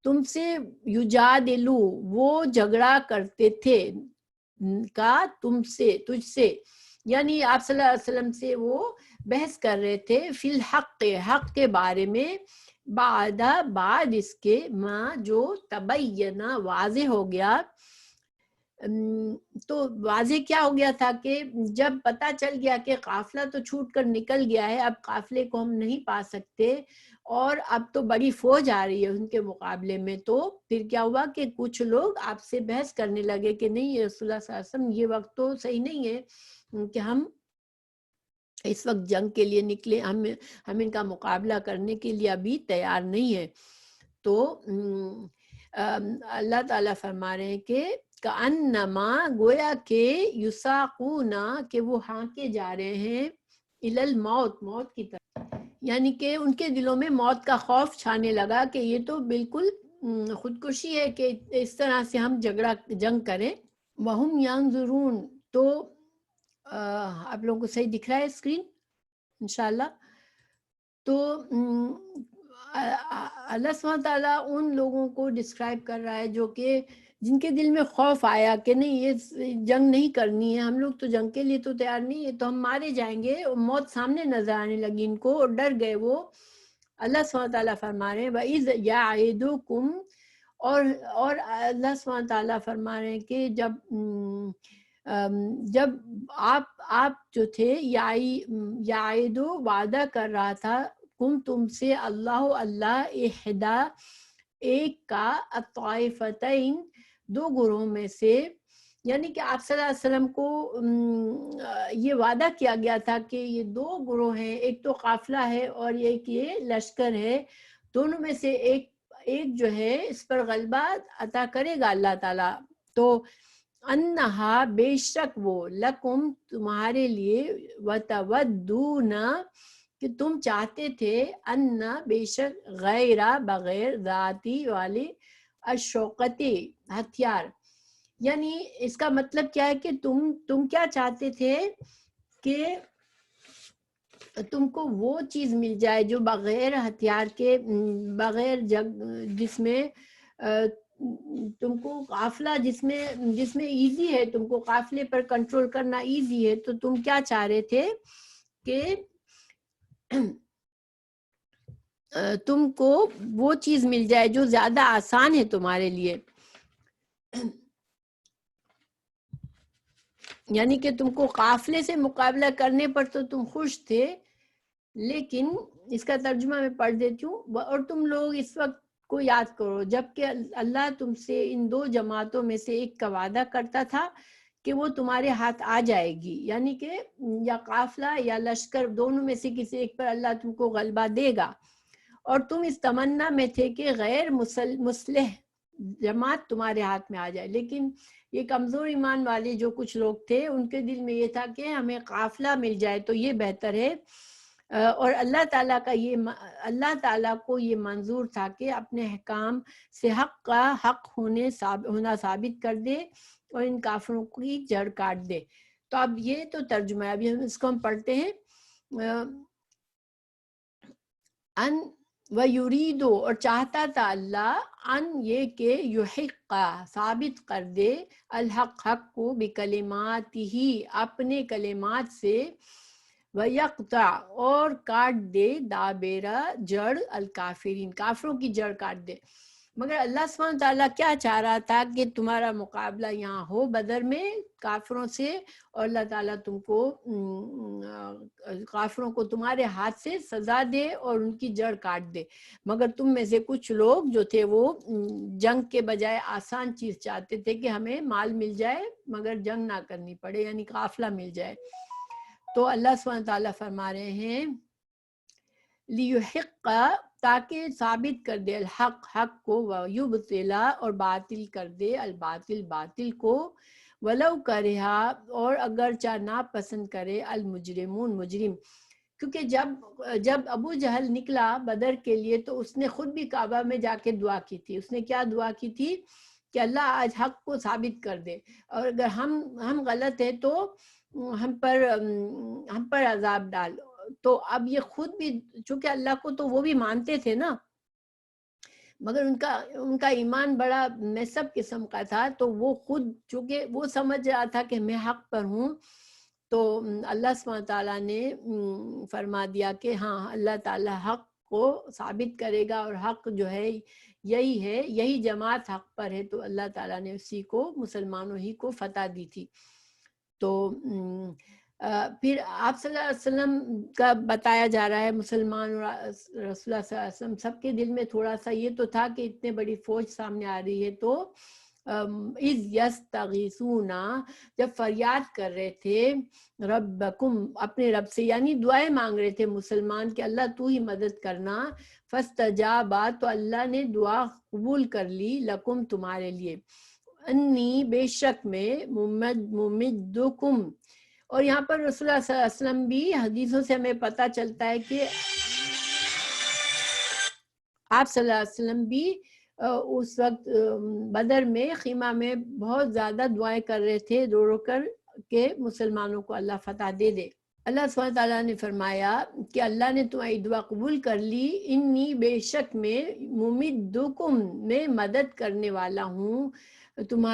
تم سے، یجادلو وہ جھگڑا کرتے تھے، کا تجھ سے، یعنی آپ صلی اللہ علیہ وسلم سے وہ بحث کر رہے تھے، فی الحق حق کے بارے میں، بعد اس کے، ما جو تبینہ واضح ہو گیا. تو واضح کیا ہو گیا تھا کہ جب پتہ چل گیا کہ قافلہ تو چھوٹ کر نکل گیا ہے، اب قافلے کو ہم نہیں پا سکتے اور اب تو بڑی فوج آ رہی ہے ان کے مقابلے میں، تو پھر کیا ہوا کہ کچھ لوگ آپ سے بحث کرنے لگے کہ نہیں رسول اللہ صلی اللہ علیہ وسلم، یہ وقت تو صحیح نہیں ہے کہ ہم اس وقت جنگ کے لیے نکلے، ہم ان کا مقابلہ کرنے کے لیے ابھی تیار نہیں ہے. تو اللہ تعالیٰ فرما رہے ہیں کہ کأنما گویا کہ یساقونا کہ وہ ہانکے جا رہے ہیں، الی الموت موت کی طرف، یعنی کہ ان کے دلوں میں موت کا خوف چھانے لگا کہ یہ تو بالکل خودکشی ہے کہ اس طرح سے ہم جنگ کریں. وہم ینظرون تو آپ لوگوں کو صحیح دکھ رہا ہے اسکرین انشاءاللہ. تو اللہ سبحانہ تعالیٰ ان لوگوں کو ڈسکرائب کر رہا ہے جو کہ جن کے دل میں خوف آیا کہ نہیں یہ جنگ نہیں کرنی ہے، ہم لوگ تو جنگ کے لیے تو تیار نہیں ہے، تو ہم مارے جائیں گے، موت سامنے نظر آنے لگی ان کو اور ڈر گئے وہ. اللہ سبحانہ تعالیٰ فرما رہے ہیں وَإِذْ يَعِدُكُمْ اور اللہ سبحانہ تعالیٰ فرما رہے ہیں کہ جب آپ جو تھے یعیدو وعدہ کر رہا تھا تم سے، اللہ احدا ایک کا، الطائفتین 2 گروہوں میں سے، یعنی کہ آپ صلی اللہ علیہ وسلم کو یہ وعدہ کیا گیا تھا کہ یہ 2 گروہ ہیں، ایک تو قافلہ ہے اور ایک یہ لشکر ہے، دونوں میں سے ایک جو ہے اس پر غلبہ عطا کرے گا اللہ تعالیٰ. تو انہا بے شک وہ، لکم تمہارے لیے، وتودون کہ تم چاہتے تھے، انہ بے شک غیرہ بغیر، ذاتی والے، الشوکتی ہتھیار، یعنی اس کا مطلب کیا ہے کہ تم کیا چاہتے تھے کہ تم کو وہ چیز مل جائے جو بغیر ہتھیار کے، بغیر جس میں تم کو قافلہ جس میں ایزی ہے، تم کو قافلے پر کنٹرول کرنا ایزی ہے، تو تم کیا چاہ رہے تھے کہ تم کو وہ چیز مل جائے جو زیادہ آسان ہے تمہارے لیے، یعنی کہ تم کو قافلے سے مقابلہ کرنے پر تو تم خوش تھے، لیکن اس کا ترجمہ میں پڑھ دیتی ہوں. اور تم لوگ اس وقت کو یاد کرو جبکہ اللہ تم سے ان 2 جماعتوں میں سے ایک کا وعدہ کرتا تھا کہ وہ تمہارے ہاتھ آ جائے گی، یعنی کہ یا قافلہ یا لشکر دونوں میں سے کسی ایک پر اللہ تم کو غلبہ دے گا، اور تم اس تمنا میں تھے کہ غیر مسلح جماعت تمہارے ہاتھ میں آ جائے. لیکن یہ کمزور ایمان والے جو کچھ لوگ تھے ان کے دل میں یہ تھا کہ ہمیں قافلہ مل جائے تو یہ بہتر ہے. اور اللہ تعالیٰ کو یہ منظور تھا کہ اپنے حکام سے حق کا حق ہونا ثابت کر دے اور ان کافروں کی جڑ کاٹ دے. تو اب یہ تو ترجمہ ہے. ابھی اس کو ہم پڑھتے ہیں. ان وَيُرِيدُ اور چاہتا تھا اللہ ان یہ کہ یحق ثابت کر دے الحق حق کو بکلماتہ اپنے کلمات سے وَيَقْطَعْ اور کاٹ دے دابیرہ جڑ الکافرین کافروں کی جڑ کاٹ دے. مگر اللہ سبحانہ تعالیٰ کیا چاہ رہا تھا کہ تمہارا مقابلہ یہاں ہو بدر میں کافروں سے, اور اللہ تعالیٰ تم کو کافروں کو تمہارے ہاتھ سے سزا دے اور ان کی جڑ کاٹ دے. مگر تم میں سے کچھ لوگ جو تھے وہ جنگ کے بجائے آسان چیز چاہتے تھے کہ ہمیں مال مل جائے مگر جنگ نہ کرنی پڑے, یعنی قافلہ مل جائے. تو اللہ سبحانہ تعالیٰ فرما رہے ہیں لیحق تاکہ ثابت کر دے الحق حق کو ویبطل اور باطل کر دے الباطل باطل کو ولو کرہا اور اگرچہ نہ پسند کرے المجرمون مجرم. کیونکہ جب ابو جہل نکلا بدر کے لیے تو اس نے خود بھی کعبہ میں جا کے دعا کی تھی. اس نے کیا دعا کی تھی کہ اللہ آج حق کو ثابت کر دے اور اگر ہم غلط ہیں تو ہم پر عذاب ڈال. تو اب یہ خود بھی چونکہ اللہ کو تو وہ بھی مانتے تھے نا, مگر ان کا ایمان بڑا نسب قسم کا تھا, تو وہ خود چونکہ وہ سمجھ رہا تھا کہ میں حق پر ہوں, تو اللہ سبحانہ تعالیٰ نے فرما دیا کہ ہاں اللہ تعالیٰ حق کو ثابت کرے گا اور حق جو ہے یہی جماعت حق پر ہے. تو اللہ تعالیٰ نے اسی کو مسلمانوں ہی کو فتح دی تھی. تو پھر آپ صلی اللہ علیہ وسلم کا بتایا جا رہا ہے مسلمان اور رسول اللہ صلی اللہ علیہ وسلم سب کے دل میں تھوڑا سا یہ تو تھا کہ اتنے بڑی فوج سامنے آ رہی ہے, تو اذ یستغیثون جب فریاد کر رہے تھے ربکم اپنے رب سے, یعنی دعائیں مانگ رہے تھے مسلمان کہ اللہ تو ہی مدد کرنا, فاستجابا تو اللہ نے دعا قبول کر لی لکم تمہارے لیے, انی بے شک میں ممدکم. اور یہاں پر رسول اللہ صلی اللہ علیہ وسلم بھی حدیثوں سے ہمیں پتہ چلتا ہے کہ آپ صلی اللہ علیہ وسلم بھی اس وقت بدر میں خیمہ میں بہت زیادہ دعائیں کر رہے تھے رو رو کر کہ مسلمانوں کو اللہ فتح دے دے. اللہ سبحانہ تعالیٰ نے فرمایا کہ اللہ نے تمہاری دعا قبول کر لی, انی بے شک میں ممدکم میں مدد کرنے والا ہوں تمہارے